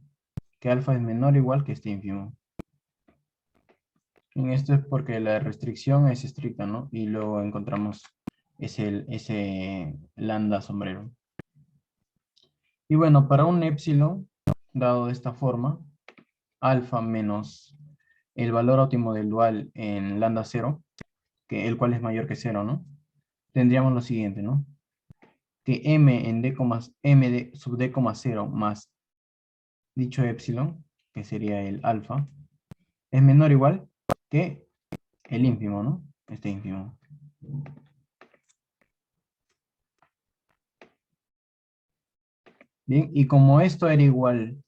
Que alfa es menor o igual que este ínfimo. En esto es porque la restricción es estricta, ¿no? Y luego encontramos ese lambda sombrero. Y bueno, para un épsilon, dado de esta forma, alfa menos el valor óptimo del dual en lambda 0, que el cual es mayor que 0, ¿no? Tendríamos lo siguiente, ¿no? Que m de sub d, 0 más dicho épsilon, que sería el alfa, es menor o igual que el ínfimo, ¿no? Este ínfimo. Bien, y como esto era igual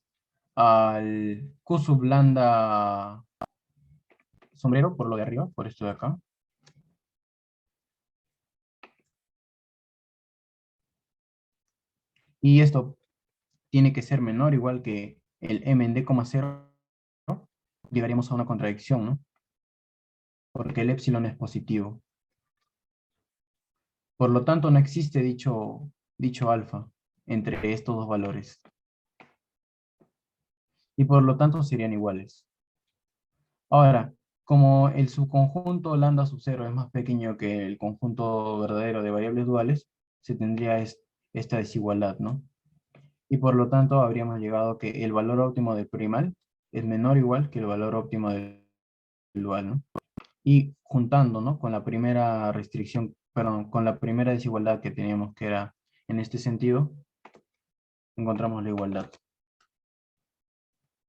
al Q sub lambda sombrero, por lo de arriba, por esto de acá, y esto tiene que ser menor o igual que el m en d, 0, llegaríamos a una contradicción, ¿no? Porque el épsilon es positivo. Por lo tanto, no existe dicho alfa entre estos dos valores. Y por lo tanto serían iguales. Ahora, como el subconjunto lambda sub 0 es más pequeño que el conjunto verdadero de variables duales, se tendría esta desigualdad, ¿no? Y por lo tanto habríamos llegado a que el valor óptimo del primal es menor o igual que el valor óptimo del dual, ¿no? Y juntando, ¿no? Con la primera restricción, perdón, con la primera desigualdad que teníamos, que era en este sentido, encontramos la igualdad.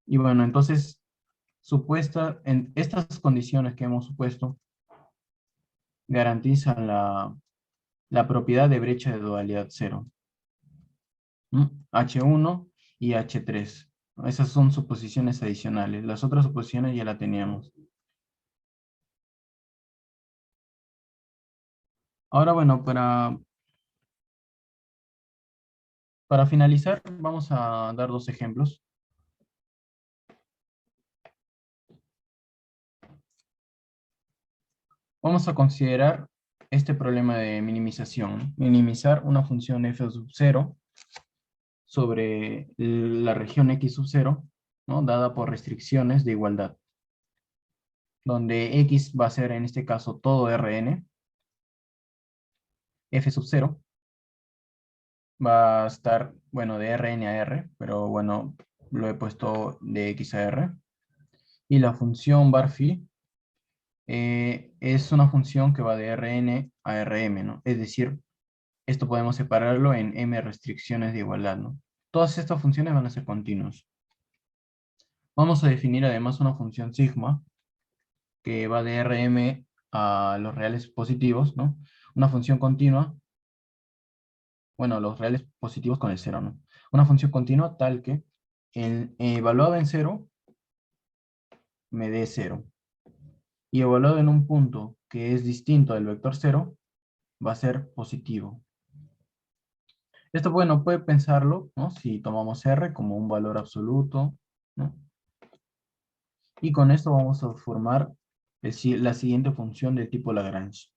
Y bueno, entonces, en estas condiciones que hemos supuesto, garantizan la propiedad de brecha de dualidad cero. H1 y H3. Esas son suposiciones adicionales. Las otras suposiciones ya la teníamos. Ahora, bueno, para finalizar, vamos a dar dos ejemplos. Vamos a considerar este problema de minimización, ¿no? Minimizar una función f sub 0 sobre la región x sub 0, ¿no? Dada por restricciones de igualdad, donde x va a ser en este caso todo Rn, f sub 0 va a estar, bueno, de Rn a R, pero bueno, lo he puesto de x a R, y la función bar phi es una función que va de Rn a Rm, ¿no? Es decir, esto podemos separarlo en m restricciones de igualdad, ¿no? Todas estas funciones van a ser continuas. Vamos a definir además una función sigma que va de Rm a los reales positivos, ¿no? Una función continua, bueno, los reales positivos con el cero, ¿no? Una función continua tal que evaluado en cero me dé cero. Y evaluado en un punto que es distinto del vector cero, va a ser positivo. Esto, bueno, puede pensarlo, ¿no? Si tomamos R como un valor absoluto, ¿no? Y con esto vamos a formar la siguiente función de tipo Lagrange,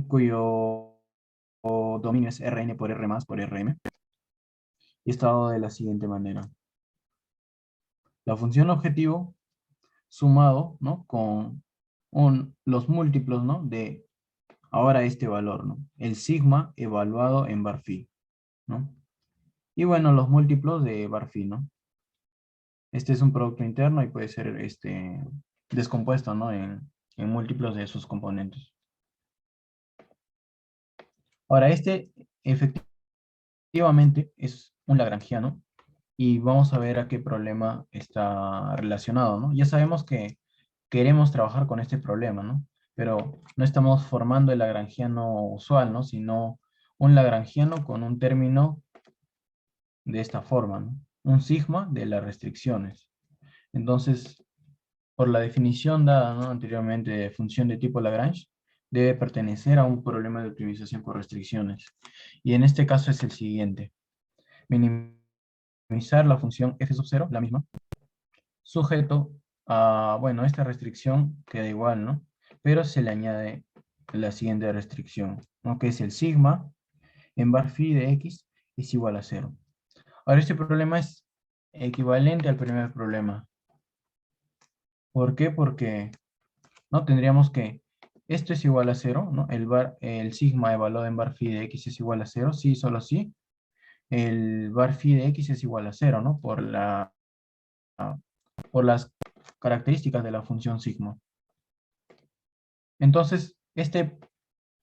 cuyo dominio es Rn por R más por Rm, y está dado de la siguiente manera. La función objetivo sumado, ¿no? Con los múltiplos, ¿no? De ahora este valor, ¿no? El sigma evaluado en bar phi, ¿no? Y bueno, los múltiplos de bar phi, ¿no? Este es un producto interno y puede ser descompuesto, ¿no? En múltiplos de sus componentes. Ahora, efectivamente es un lagrangiano y vamos a ver a qué problema está relacionado, ¿no? Ya sabemos que queremos trabajar con este problema, ¿no? Pero no estamos formando el lagrangiano usual, ¿no? Sino un lagrangiano con un término de esta forma, ¿no? Un sigma de las restricciones. Entonces, por la definición dada, ¿no? Anteriormente de función de tipo Lagrange, debe pertenecer a un problema de optimización por restricciones. Y en este caso es el siguiente. Minimizar la función f sub 0, la misma, sujeto a, bueno, esta restricción queda igual, ¿no? Pero se le añade la siguiente restricción, ¿no? Que es el sigma en bar phi de x es igual a 0. Ahora, este problema es equivalente al primer problema. ¿Por qué? Porque ¿no? Tendríamos que esto es igual a 0, ¿no? El sigma evaluado en bar phi de x es igual a 0, sí, solo sí. El bar phi de x es igual a 0, ¿no? Por las características de la función sigma. Entonces, este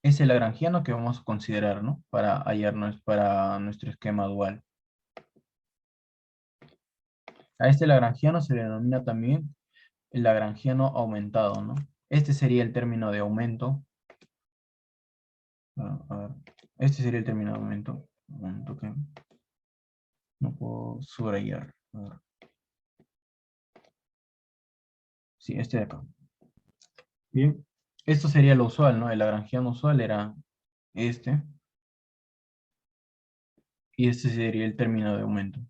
es el lagrangiano que vamos a considerar, ¿no? Para nuestro esquema dual. A este lagrangiano se le denomina también el lagrangiano aumentado, ¿no? Este sería el término de aumento. A ver, este sería el término de aumento. Un momento que no puedo subrayar. A ver. Sí, este de acá. Bien. Esto sería lo usual, ¿no? El lagrangiano usual era este. Y este sería el término de aumento.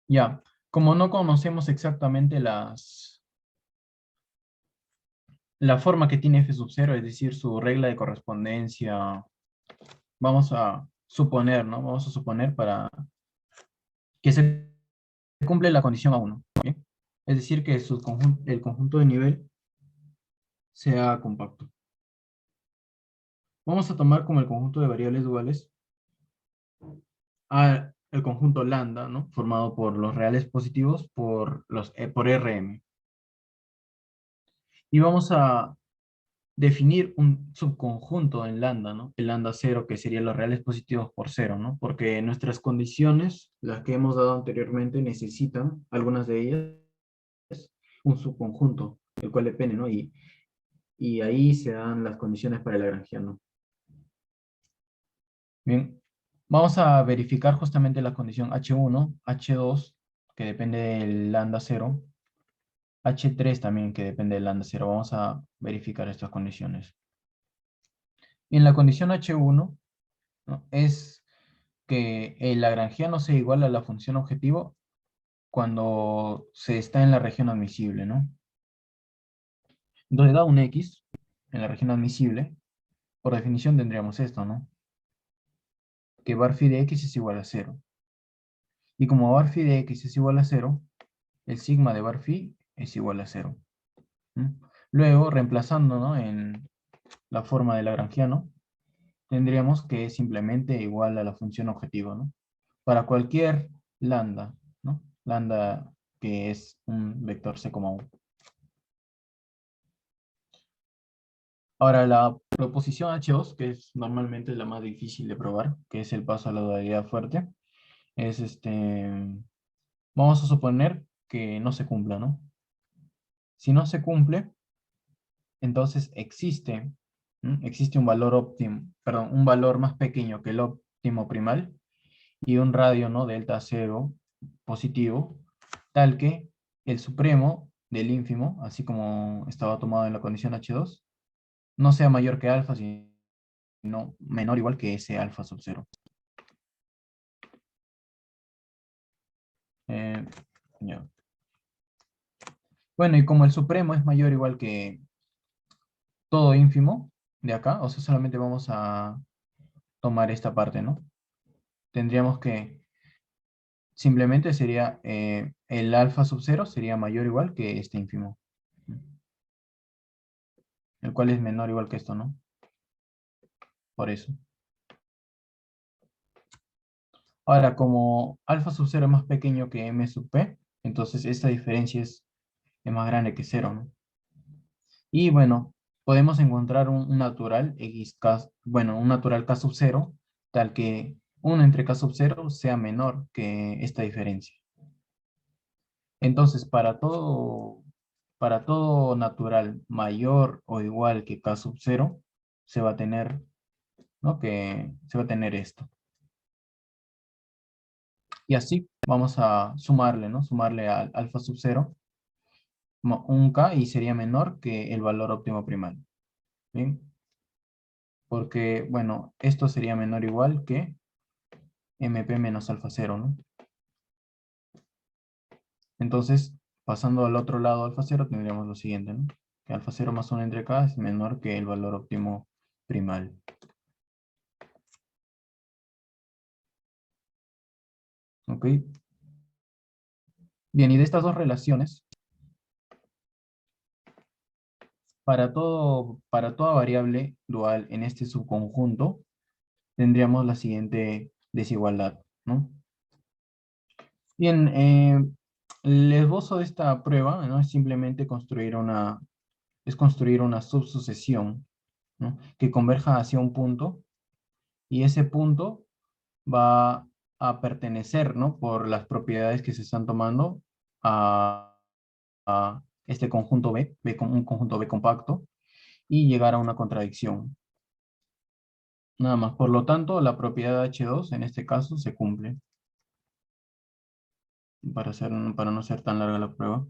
Ya. Como no conocemos exactamente la forma que tiene f sub 0, es decir, su regla de correspondencia, vamos a suponer, ¿no? Vamos a suponer para que se cumple la condición A1. ¿Bien? Es decir, que el conjunto de nivel sea compacto. Vamos a tomar como el conjunto de variables duales el conjunto lambda, ¿no? Formado por los reales positivos por Rm. Y vamos a definir un subconjunto en lambda, ¿no? El lambda cero, que serían los reales positivos por cero, ¿no? Porque nuestras condiciones, las que hemos dado anteriormente, necesitan, algunas de ellas, un subconjunto, el cual depende, ¿no? Y ahí se dan las condiciones para el lagrangiano. Bien, vamos a verificar justamente la condición H1, H2, que depende del lambda cero, H3 también, que depende del lambda cero. Vamos a verificar estas condiciones. Y en la condición H1, ¿no? Es que el lagrangiano sea igual a la función objetivo cuando se está en la región admisible, ¿no? Entonces, da un X en la región admisible, por definición tendríamos esto, ¿no? Que var phi de X es igual a 0. Y como var phi de X es igual a 0, el sigma de var phi es igual a 0. Luego, reemplazando, ¿no?, en la forma de lagrangiano, tendríamos que es simplemente igual a la función objetivo, ¿no? Para cualquier lambda, ¿no? Lambda que es un vector C, 1. Ahora, la proposición H2, que es normalmente la más difícil de probar, que es el paso a la dualidad fuerte, es vamos a suponer que no se cumpla, ¿no? Si no se cumple, entonces existe un valor óptimo, perdón, un valor más pequeño que el óptimo primal y un radio, ¿no?, delta cero positivo, tal que el supremo del ínfimo, así como estaba tomado en la condición H2, no sea mayor que alfa, sino menor igual que ese alfa sub 0. Ya. Bueno, y como el supremo es mayor igual que todo ínfimo de acá, o sea, solamente vamos a tomar esta parte, ¿no? Tendríamos que, simplemente sería, el alfa sub 0 sería mayor igual que este ínfimo, el cual es menor igual que esto, ¿no? Por eso. Ahora, como alfa sub 0 es más pequeño que m sub p, entonces esta diferencia es más grande que 0, ¿no? Y bueno, podemos encontrar un natural xk, bueno, un natural k sub 0, tal que 1 entre k sub 0 sea menor que esta diferencia. Entonces, para todo natural mayor o igual que k sub 0, se va a tener, ¿no?, que se va a tener esto. Y así vamos a sumarle, ¿no? Sumarle al alfa sub 0 un k y sería menor que el valor óptimo primal. ¿Bien? Porque, bueno, esto sería menor o igual que mp menos alfa 0, ¿no? Entonces, pasando al otro lado alfa 0, tendríamos lo siguiente, ¿no? Que alfa 0 más 1 entre k es menor que el valor óptimo primal. ¿Ok? Bien, y de estas dos relaciones, para toda variable dual en este subconjunto, tendríamos la siguiente desigualdad, ¿no? Bien, el esbozo de esta prueba, ¿no?, es simplemente construir una subsucesión, ¿no?, que converja hacia un punto, y ese punto va a pertenecer, ¿no?, por las propiedades que se están tomando a este conjunto un conjunto B compacto, y llegar a una contradicción. Nada más. Por lo tanto, la propiedad H2 en este caso se cumple, para no ser tan larga la prueba.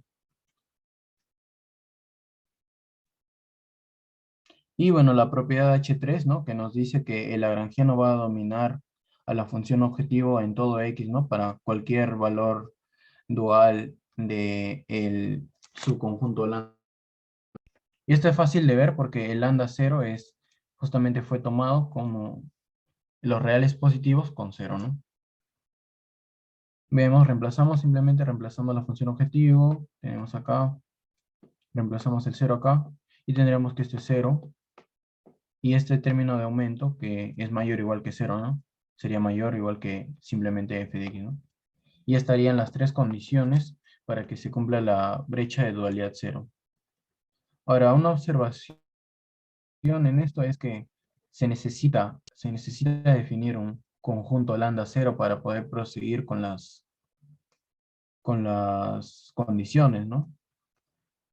Y bueno, la propiedad H3, ¿no?, que nos dice que el lagrangiano va a dominar a la función objetivo en todo X, ¿no?, para cualquier valor dual de el subconjunto lambda. Y esto es fácil de ver porque el lambda 0 justamente fue tomado como los reales positivos con 0, ¿no? simplemente reemplazamos la función objetivo, tenemos acá, reemplazamos el 0 acá, y tendríamos que este es 0, y este término de aumento, que es mayor o igual que 0, ¿no? Sería mayor o igual que simplemente f de x, ¿no? Y estarían las tres condiciones para que se cumpla la brecha de dualidad 0. Ahora, una observación en esto es que se necesita definir un conjunto lambda 0 para poder proseguir con las condiciones, ¿no?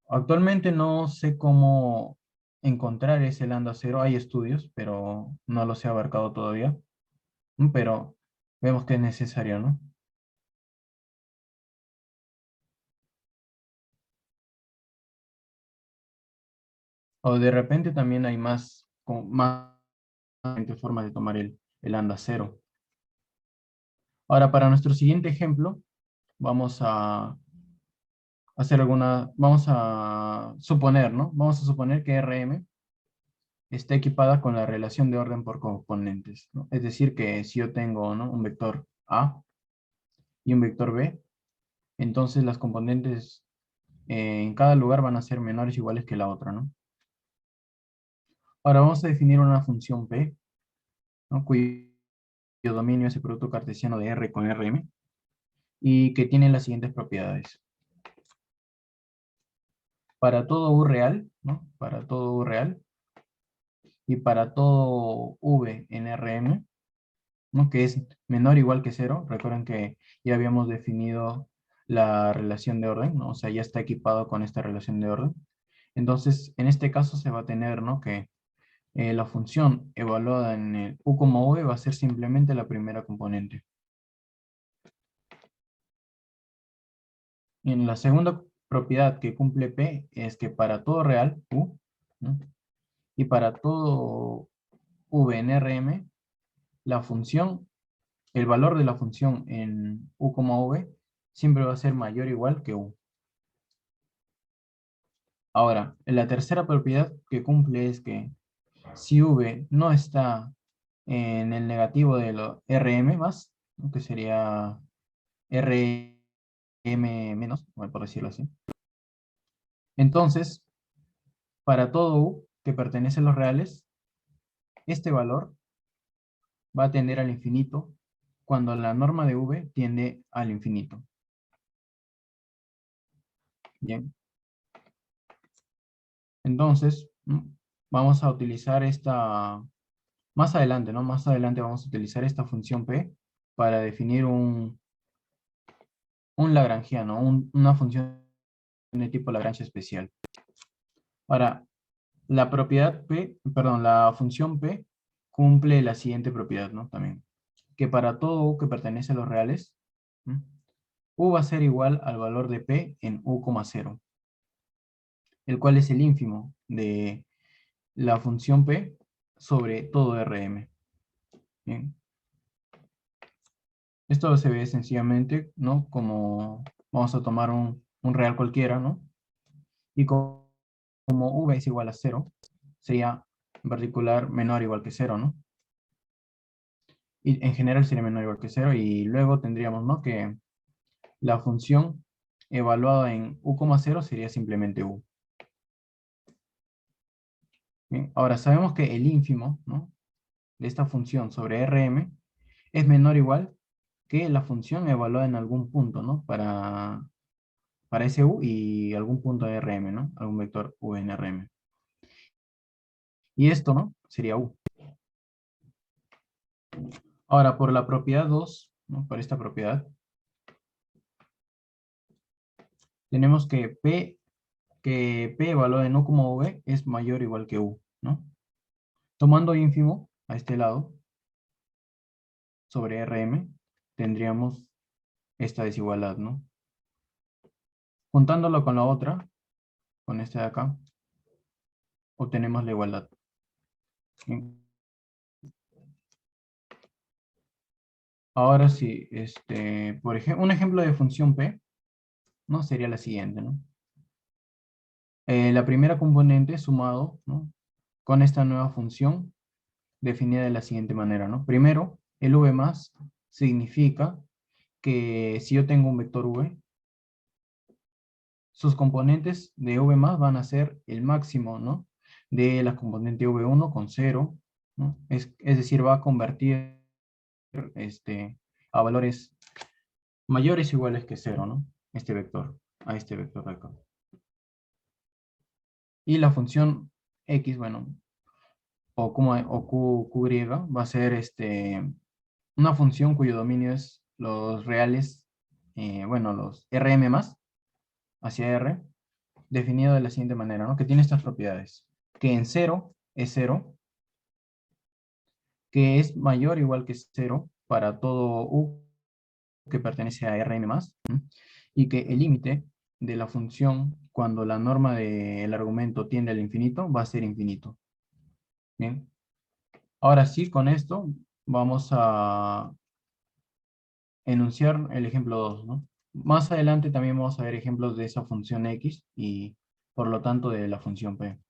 Actualmente no sé cómo encontrar ese lambda 0. Hay estudios, pero no los he abarcado todavía. Pero vemos que es necesario, ¿no? O de repente también hay más formas de tomar el lambda 0. Ahora, para nuestro siguiente ejemplo, vamos a vamos a suponer, ¿no? Vamos a suponer que Rm está equipada con la relación de orden por componentes, ¿no? Es decir, que si yo tengo, ¿no?, un vector A y un vector B, entonces las componentes en cada lugar van a ser menores o iguales que la otra, ¿no? Ahora vamos a definir una función P, ¿no?, cuyo dominio es el producto cartesiano de R con Rm, y que tiene las siguientes propiedades. Para todo U real, ¿no?, para todo U real, y para todo V en Rm, ¿no?, que es menor o igual que 0, recuerden que ya habíamos definido la relación de orden, ¿no? O sea, ya está equipado con esta relación de orden. Entonces, en este caso se va a tener, ¿no?, que la función evaluada en el U como V va a ser simplemente la primera componente. En la segunda propiedad que cumple P es que para todo real, U, ¿no?, y para todo V en Rm, la función, el valor de la función en U como V siempre va a ser mayor o igual que U. Ahora, la tercera propiedad que cumple es que si V no está en el negativo de lo Rm más, ¿no?, que sería Rm menos, bueno, por decirlo así, entonces, para todo U que pertenece a los reales, este valor va a tender al infinito cuando la norma de V tiende al infinito. Bien. Entonces, vamos a utilizar más adelante, ¿no? Más adelante vamos a utilizar esta función P para definir un lagrangiano, una función de tipo Lagrange especial. Ahora, la función P cumple la siguiente propiedad, ¿no? También, que para todo U que pertenece a los reales, U va a ser igual al valor de P en U, 0, el cual es el ínfimo de la función P sobre todo Rm. Bien. Esto se ve sencillamente, ¿no?, como vamos a tomar un real cualquiera, ¿no? Y como V es igual a 0, sería en particular menor o igual que 0, ¿no? Y en general sería menor o igual que 0, y luego tendríamos, ¿no?, que la función evaluada en U, 0 sería simplemente U. Bien. Ahora sabemos que el ínfimo, ¿no?, de esta función sobre Rm es menor o igual que la función evaluada en algún punto, ¿no?, para ese U y algún punto de Rm, ¿no?, algún vector U en Rm. Y esto, ¿no?, sería U. Ahora, por la propiedad 2, ¿no?, por esta propiedad, tenemos que P evaluado en U como V es mayor o igual que U, ¿no? Tomando ínfimo a este lado, sobre Rm, tendríamos esta desigualdad, ¿no? Juntándolo con la otra, con este de acá, obtenemos la igualdad. Bien. Ahora sí, por ejemplo, un ejemplo de función P, ¿no?, sería la siguiente, ¿no? La primera componente sumado, ¿no?, con esta nueva función definida de la siguiente manera, ¿no? Primero, el V más significa que si yo tengo un vector v, sus componentes de v más van a ser el máximo, ¿no? De la componente v1 con 0, ¿no? Es decir, va a convertir a valores mayores o iguales que 0, ¿no? Este vector, a este vector de acá. Y la función x, bueno, QY va a ser una función cuyo dominio es los reales, bueno, los Rm más hacia R, definido de la siguiente manera, ¿no? Que tiene estas propiedades. Que en 0 es 0, que es mayor o igual que 0 para todo u que pertenece a Rm más, ¿m? Y que el límite de la función cuando la norma del argumento tiende al infinito va a ser infinito. Bien. Ahora sí, con esto vamos a enunciar el ejemplo 2, ¿no? Más adelante también vamos a ver ejemplos de esa función x y por lo tanto de la función p.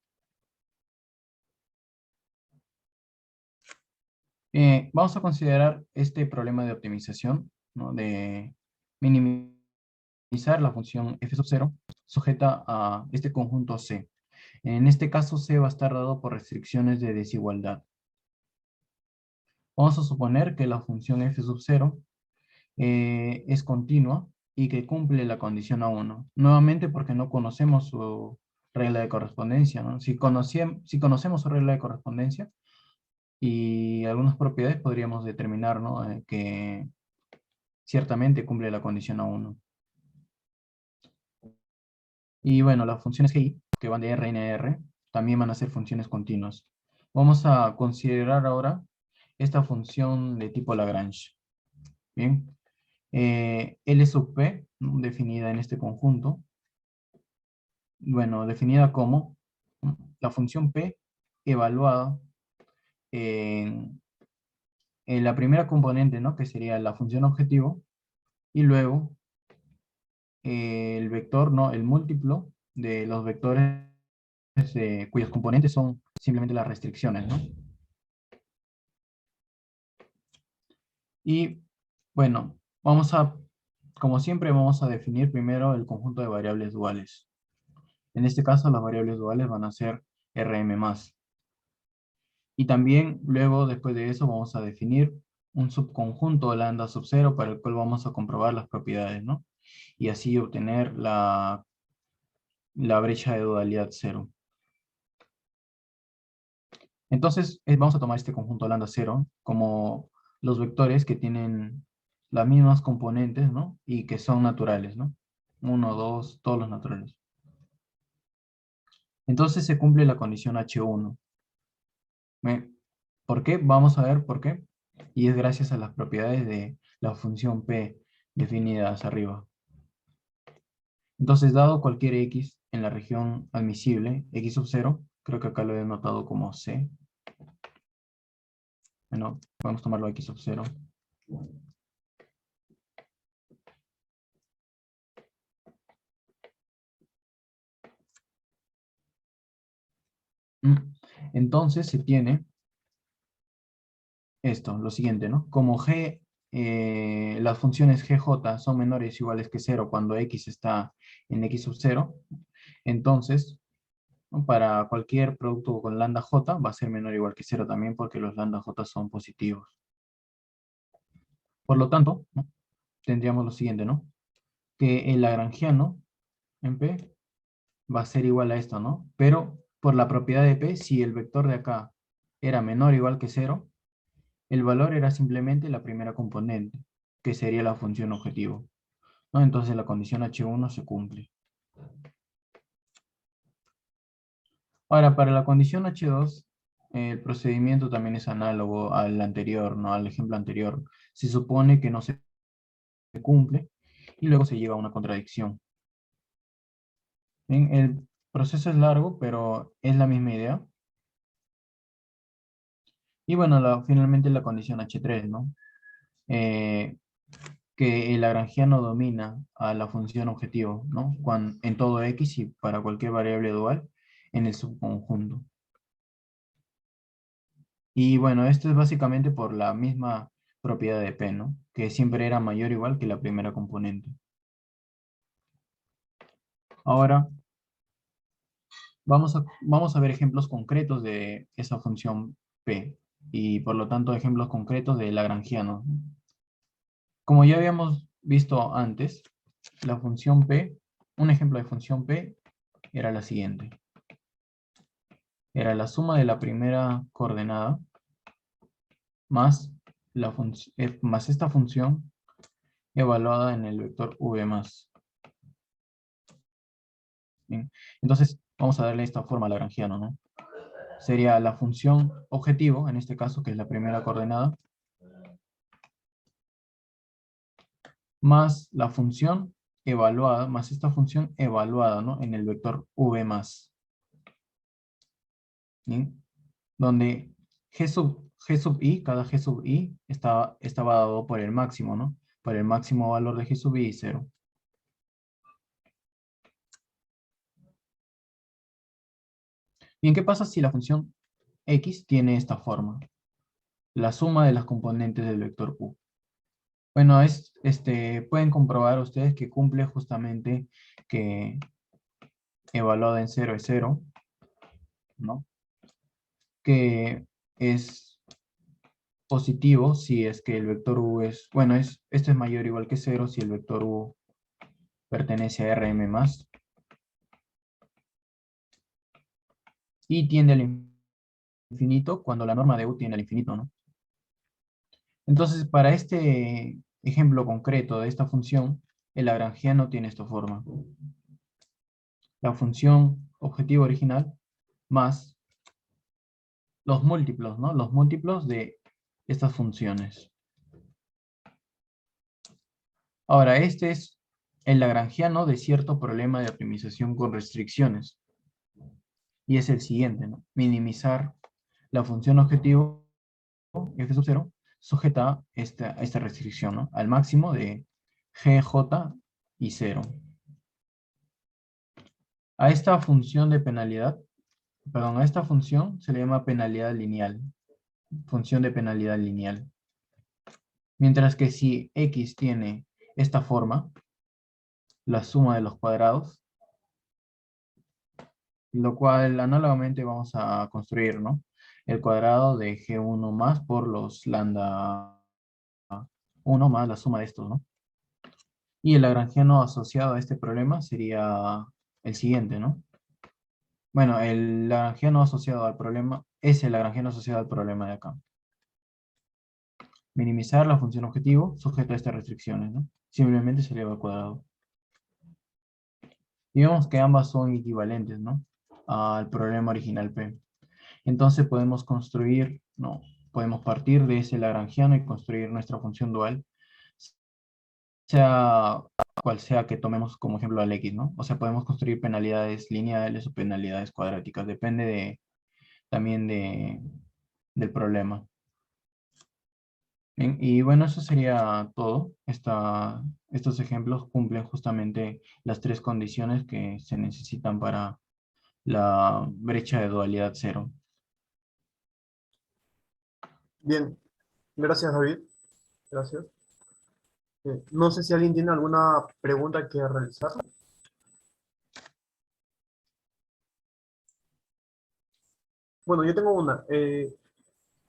Vamos a considerar este problema de optimización, ¿no? De minimizar la función f sub 0 sujeta a este conjunto C. En este caso C va a estar dado por restricciones de desigualdad. Vamos a suponer que la función f sub 0 es continua y que cumple la condición A1. Nuevamente porque no conocemos su regla de correspondencia, ¿no? Si conocemos su regla de correspondencia y algunas propiedades, podríamos determinar, ¿no? Que ciertamente cumple la condición A1. Y bueno, las funciones GI, que van de R en R, también van a ser funciones continuas. Vamos a considerar ahora esta función de tipo Lagrange. Bien. L sub P, ¿no? Definida en este conjunto. Bueno, definida como la función P evaluada en la primera componente, ¿no? Que sería la función objetivo, y luego el vector, ¿no? El múltiplo de los vectores cuyos componentes son simplemente las restricciones, ¿no? Y bueno, como siempre, vamos a definir primero el conjunto de variables duales. En este caso, las variables duales van a ser Rm más. Y también luego, después de eso, vamos a definir un subconjunto lambda sub 0 para el cual vamos a comprobar las propiedades, ¿no? Y así obtener la brecha de dualidad 0. Entonces, vamos a tomar este conjunto lambda 0 como los vectores que tienen las mismas componentes, ¿no? Y que son naturales, ¿no? 1, 2, todos los naturales. Entonces se cumple la condición H1. ¿Por qué? Vamos a ver por qué. Y es gracias a las propiedades de la función P definidas arriba. Entonces, dado cualquier X en la región admisible, X sub 0, creo que acá lo he notado como C. Bueno, podemos tomarlo X sub 0. Entonces se tiene esto, lo siguiente, ¿no? Como G, las funciones GJ son menores o iguales que 0 cuando X está en X sub 0, entonces, ¿no? Para cualquier producto con lambda J va a ser menor o igual que 0 también porque los lambda J son positivos. Por lo tanto, ¿no? Tendríamos lo siguiente, ¿no? Que el lagrangiano en P va a ser igual a esto, ¿no? Pero por la propiedad de P, si el vector de acá era menor o igual que 0, el valor era simplemente la primera componente, que sería la función objetivo, ¿no? Entonces la condición H1 se cumple. Ahora, para la condición H2, el procedimiento también es análogo al anterior, ¿no? Al ejemplo anterior. Se supone que no se cumple y luego se llega a una contradicción. Bien, el proceso es largo, pero es la misma idea. Y bueno, finalmente la condición H3, ¿no? Eh, que el lagrangiano domina a la función objetivo, ¿no? En todo X y para cualquier variable dual en el subconjunto. Y bueno, esto es básicamente por la misma propiedad de P, ¿no? Que siempre era mayor o igual que la primera componente. Ahora, vamos a ver ejemplos concretos de esa función P, y por lo tanto ejemplos concretos de Lagrangiano. Como ya habíamos visto antes, la función P, un ejemplo de función P era la siguiente. Era la suma de la primera coordenada más, más esta función evaluada en el vector v más. Bien. Entonces, vamos a darle esta forma a lagrangiano, ¿no? Sería la función objetivo, en este caso, que es la primera coordenada, más la función evaluada, más esta función evaluada, ¿no? En el vector v más. ¿Bien? Donde g sub i, cada g sub i, estaba dado por el máximo, ¿no? Por el máximo valor de g sub i, 0. Bien, ¿qué pasa si la función x tiene esta forma? La suma de las componentes del vector u. Bueno, pueden comprobar ustedes que cumple justamente que evaluada en 0 es 0, ¿no? Que es positivo si es que el vector u es, bueno, esto es mayor o igual que 0 si el vector u pertenece a Rm más. Y tiende al infinito cuando la norma de u tiende al infinito, ¿no? Entonces, para este ejemplo concreto de esta función, el lagrangiano tiene esta forma. La función objetivo original más los múltiplos, ¿no? Los múltiplos de estas funciones. Ahora, este es el lagrangiano de cierto problema de optimización con restricciones. Y es el siguiente, ¿no? Minimizar la función objetivo f sub 0 sujeta a esta restricción, ¿no? Al máximo de gj y 0. A esta función de penalidad, perdón, a esta función se le llama penalidad lineal. Función de penalidad lineal. Mientras que si x tiene esta forma, la suma de los cuadrados, lo cual análogamente vamos a construir, ¿no? El cuadrado de g1 más por los lambda 1 más la suma de estos, ¿no? Y el lagrangiano asociado a este problema sería el siguiente, ¿no? Bueno, el lagrangiano asociado al problema es el lagrangiano asociado al problema de acá. Minimizar la función objetivo sujeto a estas restricciones, ¿no? Simplemente se eleva al cuadrado. Y vemos que ambas son equivalentes, ¿no? Al problema original P. Entonces podemos construir, no, podemos partir de ese lagrangiano y construir nuestra función dual, sea cual sea que tomemos como ejemplo al X, ¿no? O sea, podemos construir penalidades lineales o penalidades cuadráticas, depende también del problema. Bien, y bueno, eso sería todo. Estos ejemplos cumplen justamente las tres condiciones que se necesitan para la brecha de dualidad cero. Bien, gracias David, gracias. No sé si alguien tiene alguna pregunta que realizar. Bueno, yo tengo una.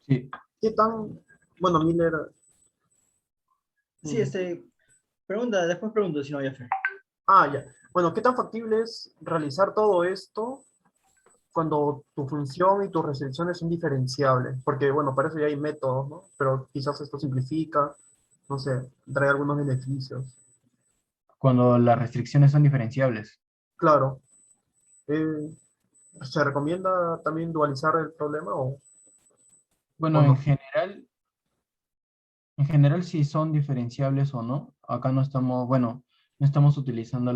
Sí, ¿Qué tan, bueno, Miller, Sí, mm, pregunta, después pregunto si no había fe. ya. Bueno, ¿qué tan factible es realizar todo esto cuando tu función y tus restricciones son diferenciables? Porque, bueno, para eso ya hay métodos, ¿no? Pero quizás esto simplifica, no sé, trae algunos beneficios. cuando las restricciones son diferenciables. Claro. Eh, ¿Se recomienda también dualizar el problema o Bueno, no? en general si son diferenciables o no, acá no estamos, bueno, no estamos utilizando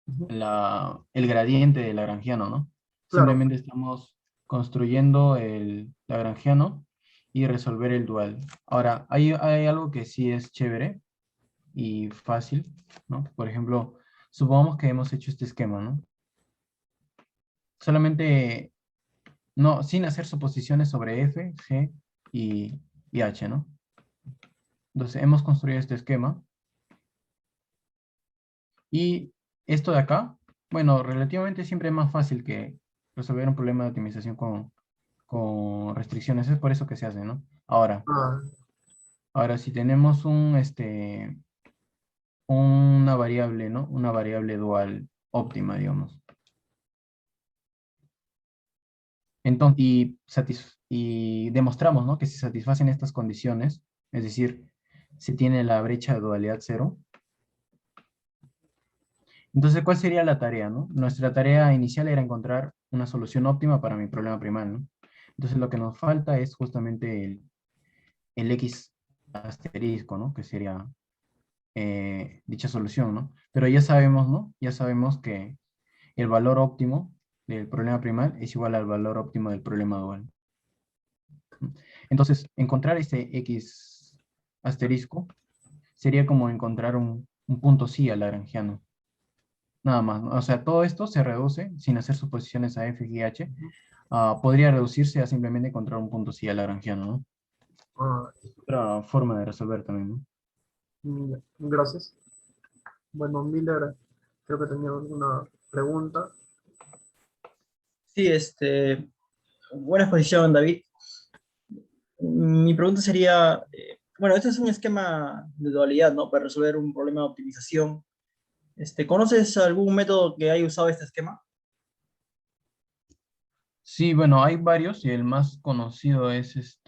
Ujú. el gradiente del lagrangiano, ¿no? Claro, Simplemente estamos construyendo el lagrangiano y resolver el dual. Ahora, hay algo que sí es chévere y fácil, ¿no? Por ejemplo, supongamos que hemos hecho este esquema, ¿no? Solamente, no, sin hacer suposiciones sobre f, g y y H, ¿no? Entonces hemos construido este esquema y esto de acá, bueno, relativamente siempre es más fácil que resolver un problema de optimización con restricciones, es por eso que se hace, ¿no? Ah, Ahora si tenemos una variable, ¿no? Una variable dual óptima, digamos. Entonces, y demostramos, ¿no? Que se satisfacen estas condiciones, es decir, se tiene la brecha de dualidad cero. Entonces, ¿cuál sería la tarea, no? Nuestra tarea inicial era encontrar una solución óptima para mi problema primal, ¿no? Entonces, lo que nos falta es justamente el X asterisco, ¿no? Que sería dicha solución, ¿no? Pero ya sabemos, ¿no? Ya sabemos que el valor óptimo del problema primal es igual al valor óptimo del problema dual. Entonces, encontrar este X asterisco sería como encontrar un punto sí al lagrangiano. Nada más, ¿no? O sea, todo esto se reduce, sin hacer suposiciones a f y h, podría reducirse a simplemente encontrar un punto sí al lagrangiano, ¿no? ah, Otra forma de resolver también, ¿no? gracias. Bueno, Miller, creo que tenía alguna pregunta. Sí, buena exposición, David. Mi pregunta sería, bueno, este es un esquema de dualidad, ¿no? Para resolver un problema de optimización. ¿Conoces algún método que haya usado este esquema? Sí, bueno, hay varios y el más conocido es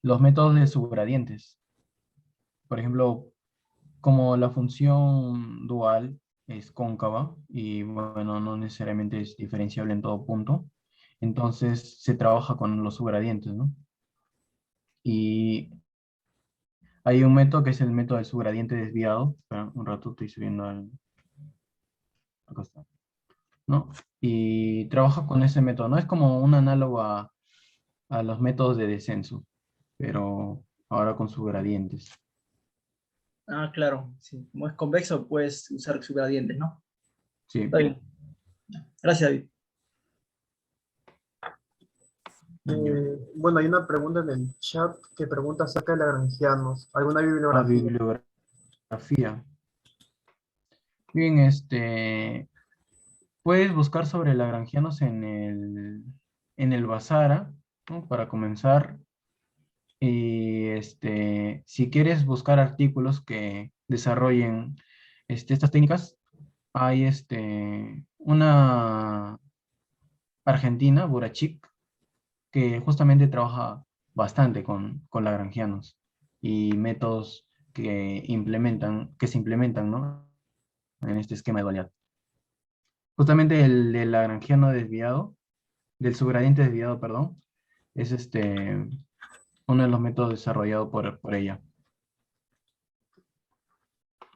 los métodos de subgradientes. Por ejemplo, como la función dual es cóncava y bueno, no necesariamente es diferenciable en todo punto, entonces se trabaja con los subgradientes, ¿no? Y hay un método que es el método del subgradiente desviado. Espera, un rato estoy subiendo acá está, ¿no? Y trabaja con ese método, ¿no? Es como un análogo a los métodos de descenso, pero ahora con subgradientes. Ah, claro, sí. Como es convexo, puedes usar subgradientes, ¿no? Sí. Está bien. Gracias, David. Ya. Bueno, hay una pregunta en el chat que pregunta acerca de lagrangianos. ¿Alguna A bibliografía? bibliografía. Bien, puedes buscar sobre lagrangianos en el Basara, ¿no? Para comenzar. Y si quieres buscar artículos que desarrollen estas técnicas, hay una argentina, Burachik, que justamente trabaja bastante con lagrangianos y métodos que se implementan, ¿no? En este esquema de dualidad. Justamente el del lagrangiano desviado, del subgradiente desviado, perdón, es uno de los métodos desarrollados por ella.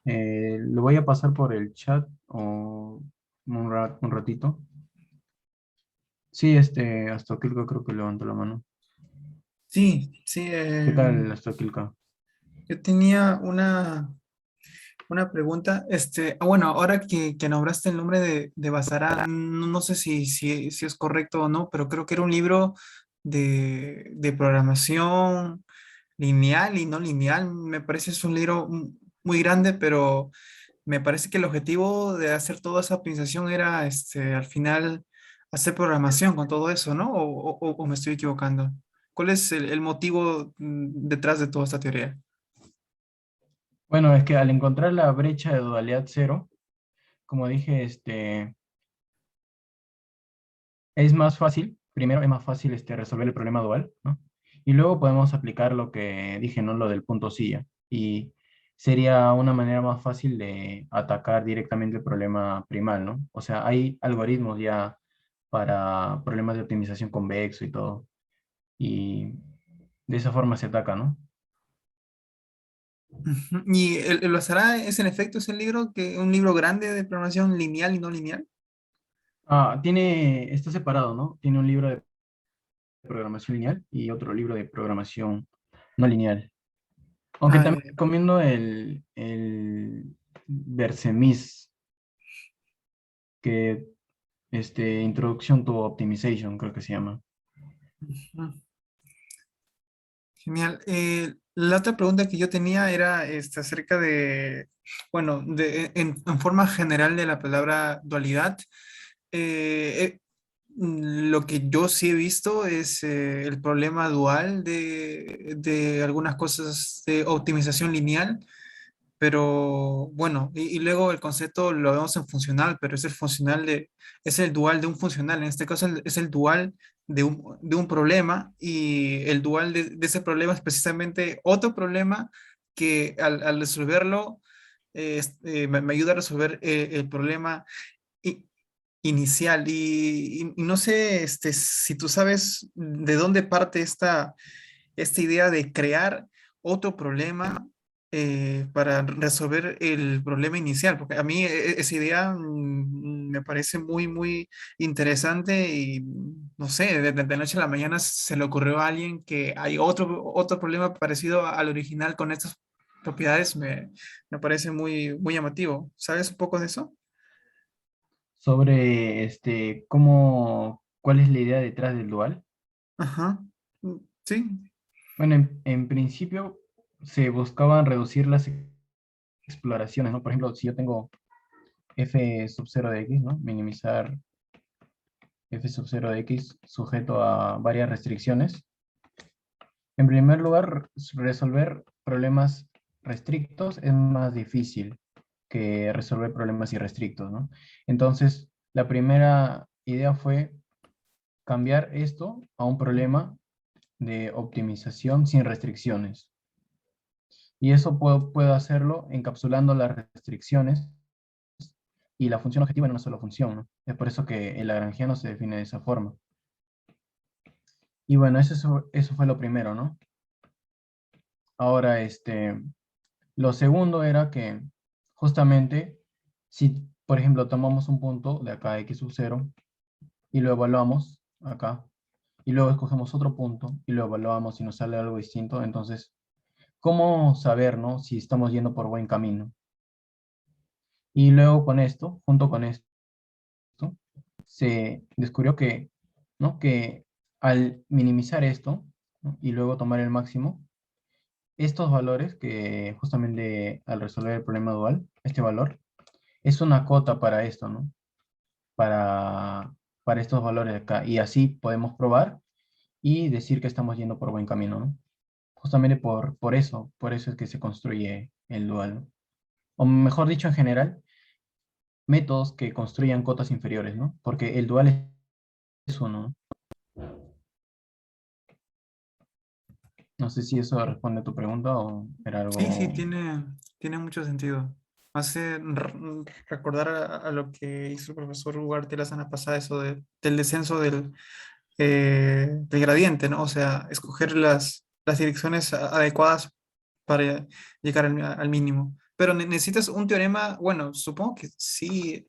Lo voy a pasar por el chat o un ratito. Sí, Astokilka creo que levantó la mano. Sí, sí, ¿Qué tal, Astokilka? yo tenía una pregunta. Bueno, ahora que nombraste el nombre de Basara, no sé si es correcto o no, pero creo que era un libro de programación lineal y no lineal. Me parece es un libro muy grande, pero me parece que el objetivo de hacer toda esa optimización era, al final, hacer programación con todo eso, ¿no? ¿O me estoy equivocando? ¿Cuál es el motivo detrás de toda esta teoría? Bueno, es que al encontrar la brecha de dualidad cero, como dije, es más fácil, primero es más fácil resolver el problema dual, ¿no? Y luego podemos aplicar lo que dije, ¿no? Lo del punto silla. Y sería una manera más fácil de atacar directamente el problema primal, ¿no? O sea, hay algoritmos ya para problemas de optimización convexo y todo. Y de esa forma se ataca, ¿no? Ujú. ¿Y el Basara es en efecto ese libro, un libro grande de programación lineal y no lineal? Está separado, ¿no? Tiene un libro de programación lineal y otro libro de programación no lineal. Aunque Ah, también recomiendo el Versemis, que Introduction to Optimization, creo que se llama. ujú. Genial. La otra pregunta que yo tenía era acerca de, bueno, en forma general de la palabra dualidad. Lo que yo sí he visto es el problema dual de algunas cosas de optimización lineal, pero bueno, y luego el concepto lo vemos en funcional, pero es el funcional es el dual de un funcional. En este caso es el dual de un problema, y el dual de ese problema es precisamente otro problema que al resolverlo me ayuda a resolver el problema i- inicial. Y no sé si tú sabes de dónde parte esta idea de crear otro problema para resolver el problema inicial, porque a mí esa idea me parece muy, muy interesante. Y no sé, de noche a la mañana se le ocurrió a alguien que hay otro problema parecido al original con estas propiedades. Me parece muy, muy llamativo. ¿Sabes un poco de eso? Sobre cuál es la idea detrás del dual. Ajá. Sí. Bueno, en principio se buscaban reducir las exploraciones, ¿no? Por ejemplo, si yo tengo f sub 0 de x, ¿no? Minimizar f sub 0 de x sujeto a varias restricciones. En primer lugar, resolver problemas restrictos es más difícil que resolver problemas irrestrictos, ¿no? Entonces, la primera idea fue cambiar esto a un problema de optimización sin restricciones. Y eso puedo hacerlo encapsulando las restricciones y la función objetiva en una sola función, ¿no? Es por eso que el lagrangiano se define de esa forma. Y bueno, eso fue lo primero, ¿no? Ahora, lo segundo era que justamente si, por ejemplo, tomamos un punto de acá x sub 0 y lo evaluamos acá, y luego escogemos otro punto y lo evaluamos y nos sale algo distinto, entonces, ¿cómo saber, no, si estamos yendo por buen camino? Y luego con esto, junto con esto, se descubrió que, ¿no? Que al minimizar esto, ¿no? Y luego tomar el máximo, estos valores que justamente al resolver el problema dual, este valor, es una cota para esto, ¿no? Para estos valores de acá. Y así podemos probar y decir que estamos yendo por buen camino, ¿no? Justamente por eso es que se construye el dual, ¿no? O mejor dicho, en general, métodos que construyan cotas inferiores, ¿no? Porque el dual es uno, ¿no? No sé si eso responde a tu pregunta o era Sí, sí, algo... tiene mucho sentido. Hace recordar a lo que hizo el profesor Ugarte la semana pasada, eso del descenso del gradiente, ¿no? O sea, escoger las direcciones adecuadas para llegar al mínimo. Pero necesitas un teorema, bueno, supongo que sí,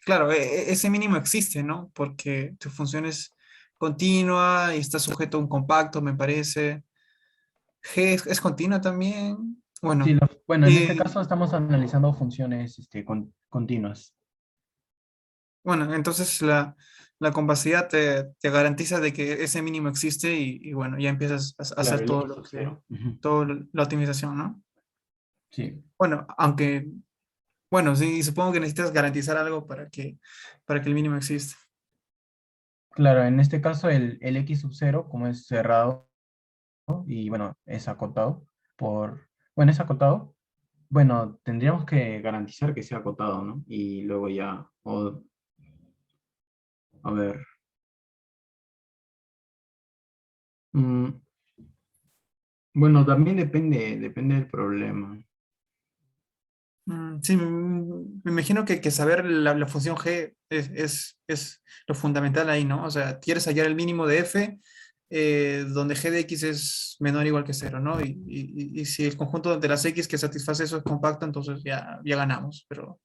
claro, ese mínimo existe, ¿no? Porque tu función es continua y está sujeto a un compacto, me parece. G es continua también. Sí, Bueno, bueno, en este y caso estamos analizando funciones continuas. bueno, entonces la compacidad te garantiza de que ese mínimo existe, y bueno, ya empiezas a Claro, hacer el X sub 0. toda la optimización, ¿no? Sí, Bueno, aunque, bueno, sí, supongo que necesitas garantizar algo para que el mínimo exista. claro, en este caso el X sub 0, como es cerrado y bueno, es acotado bueno, es acotado, bueno, tendríamos que garantizar que sea acotado, ¿no? Y luego ya, a ver, mm, bueno, también depende del problema. Sí, me imagino que saber la función G es lo fundamental ahí, ¿no? O sea, quieres hallar el mínimo de f, donde g de x es menor o igual que cero, ¿no? Y si el conjunto de las x que satisface eso es compacto, entonces ya ganamos. Pero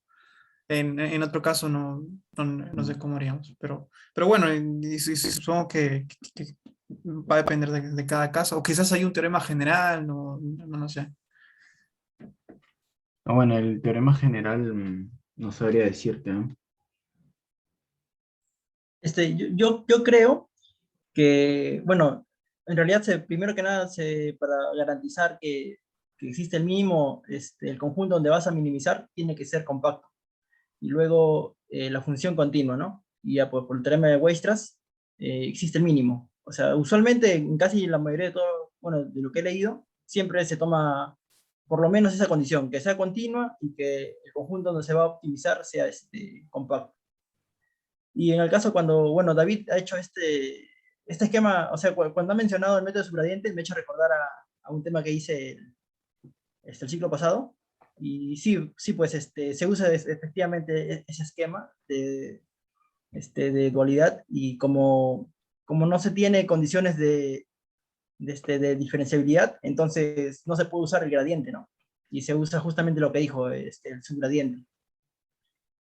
en otro caso no sé cómo haríamos. Pero bueno, y supongo que va a depender de cada caso. O quizás hay un teorema general, no lo sé. Ah, bueno, el teorema general no sabría decirte, ¿no? Yo creo que, bueno, en realidad, primero que nada, para garantizar que existe el mínimo, el conjunto donde vas a minimizar tiene que ser compacto. Y luego la función continua, ¿no? Y ya pues, por el teorema de Weierstrass existe el mínimo. O sea, usualmente en casi la mayoría de todo, bueno, de lo que he leído, siempre se toma por lo menos esa condición, que sea continua y que el conjunto donde se va a optimizar sea compacto. Y en el caso cuando, bueno, David ha hecho este esquema, o sea, cuando ha mencionado el método de subgradiente, me ha hecho recordar a un tema que hice el ciclo pasado. Y sí, sí, pues se usa efectivamente ese esquema de dualidad y como no se tiene condiciones de diferenciabilidad, entonces no se puede usar el gradiente, ¿no? Y se usa justamente lo que dijo el subgradiente.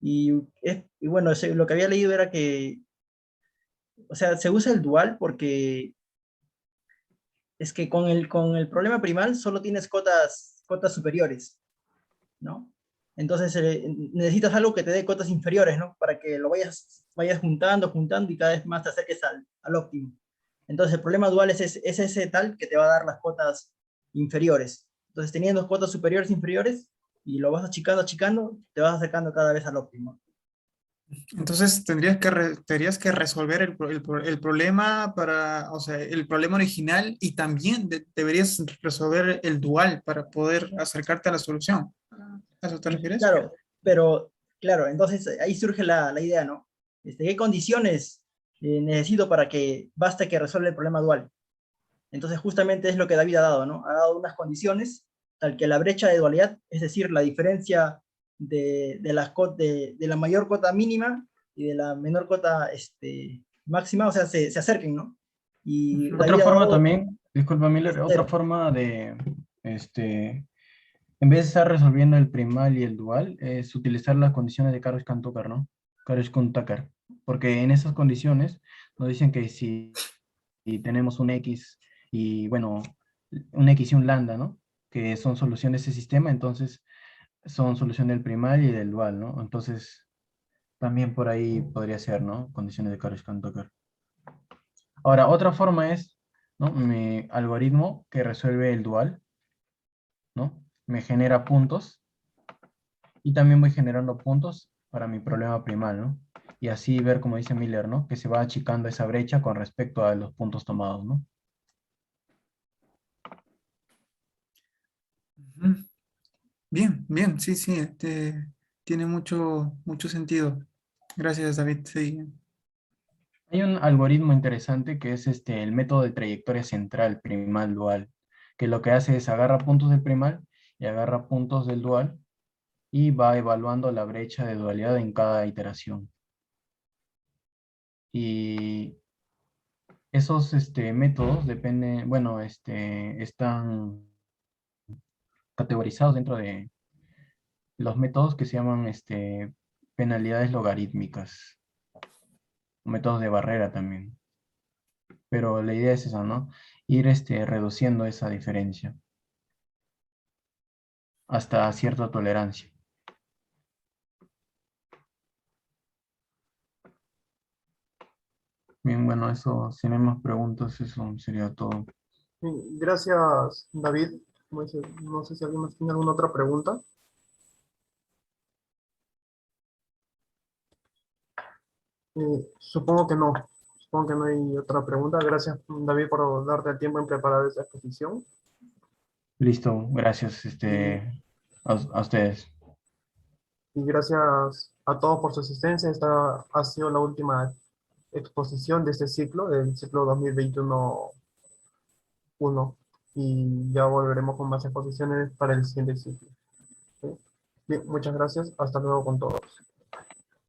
Y bueno, lo que había leído era que, o sea, se usa el dual porque es que con el problema primal solo tienes cotas superiores, ¿no? Entonces necesitas algo que te dé cotas inferiores, ¿no? Para que lo vayas juntando y cada vez más te acerques al óptimo. Entonces el problema dual es ese tal que te va a dar las cotas inferiores. Entonces teniendo cotas superiores e inferiores y lo vas achicando, te vas acercando cada vez al óptimo. Entonces tendrías que resolver el problema para, o sea, el problema original y también deberías resolver el dual para poder acercarte a la solución. ¿A eso te refieres? Claro, pero claro, entonces ahí surge la idea, ¿no? ¿Qué condiciones necesito para que baste que resuelva el problema dual? Entonces justamente es lo que David ha dado, ¿no? Ha dado unas condiciones tal que la brecha de dualidad, es decir, la diferencia de la mayor cota mínima y de la menor cota máxima, o sea, se acerquen, ¿no? Y Ujú. Otra David ha forma dado también, disculpa Miller, otra cero. forma de, en vez de estar resolviendo el primal y el dual, es utilizar las condiciones de Karosh-Tucker, ¿no? Karosh-Tucker. Porque en esas condiciones nos dicen que si tenemos un X y, bueno, un X y un lambda, ¿no? Que son soluciones de ese sistema, entonces son solución del primal y del dual, ¿no? Entonces, también por ahí podría ser, ¿no? Condiciones de Karosh-Tucker. Ahora, otra forma es, ¿no? Mi algoritmo que resuelve el dual, ¿no? Me genera puntos y también voy generando puntos para mi problema primal, ¿no? Y así ver, como dice Miller, ¿no? Que se va achicando esa brecha con respecto a los puntos tomados, ¿no? Ujú. Bien, bien, sí, sí, tiene mucho sentido. Gracias, David. Sí. Hay un algoritmo interesante que es el método de trayectoria central primal dual, que lo que hace es agarra puntos del primal y agarra puntos del dual y va evaluando la brecha de dualidad en cada iteración. Y esos métodos dependen, bueno, están categorizados dentro de los métodos que se llaman penalidades logarítmicas, métodos de barrera también. Pero la idea es esa, ¿no? Ir reduciendo esa diferencia hasta cierta tolerancia. Bien, bueno, eso, si no hay más preguntas, eso sería todo. Gracias, David. No sé si alguien más tiene alguna otra pregunta. Supongo que no. Supongo que no hay otra pregunta. Gracias, David, por darte el tiempo en preparar esta exposición. Listo, gracias Y, a ustedes. y gracias a todos por su asistencia. Esta ha sido la última exposición de este ciclo, del ciclo 2021-1. Y ya volveremos con más exposiciones para el siguiente ciclo. ¿Sí? Bien, muchas gracias. Hasta luego con todos.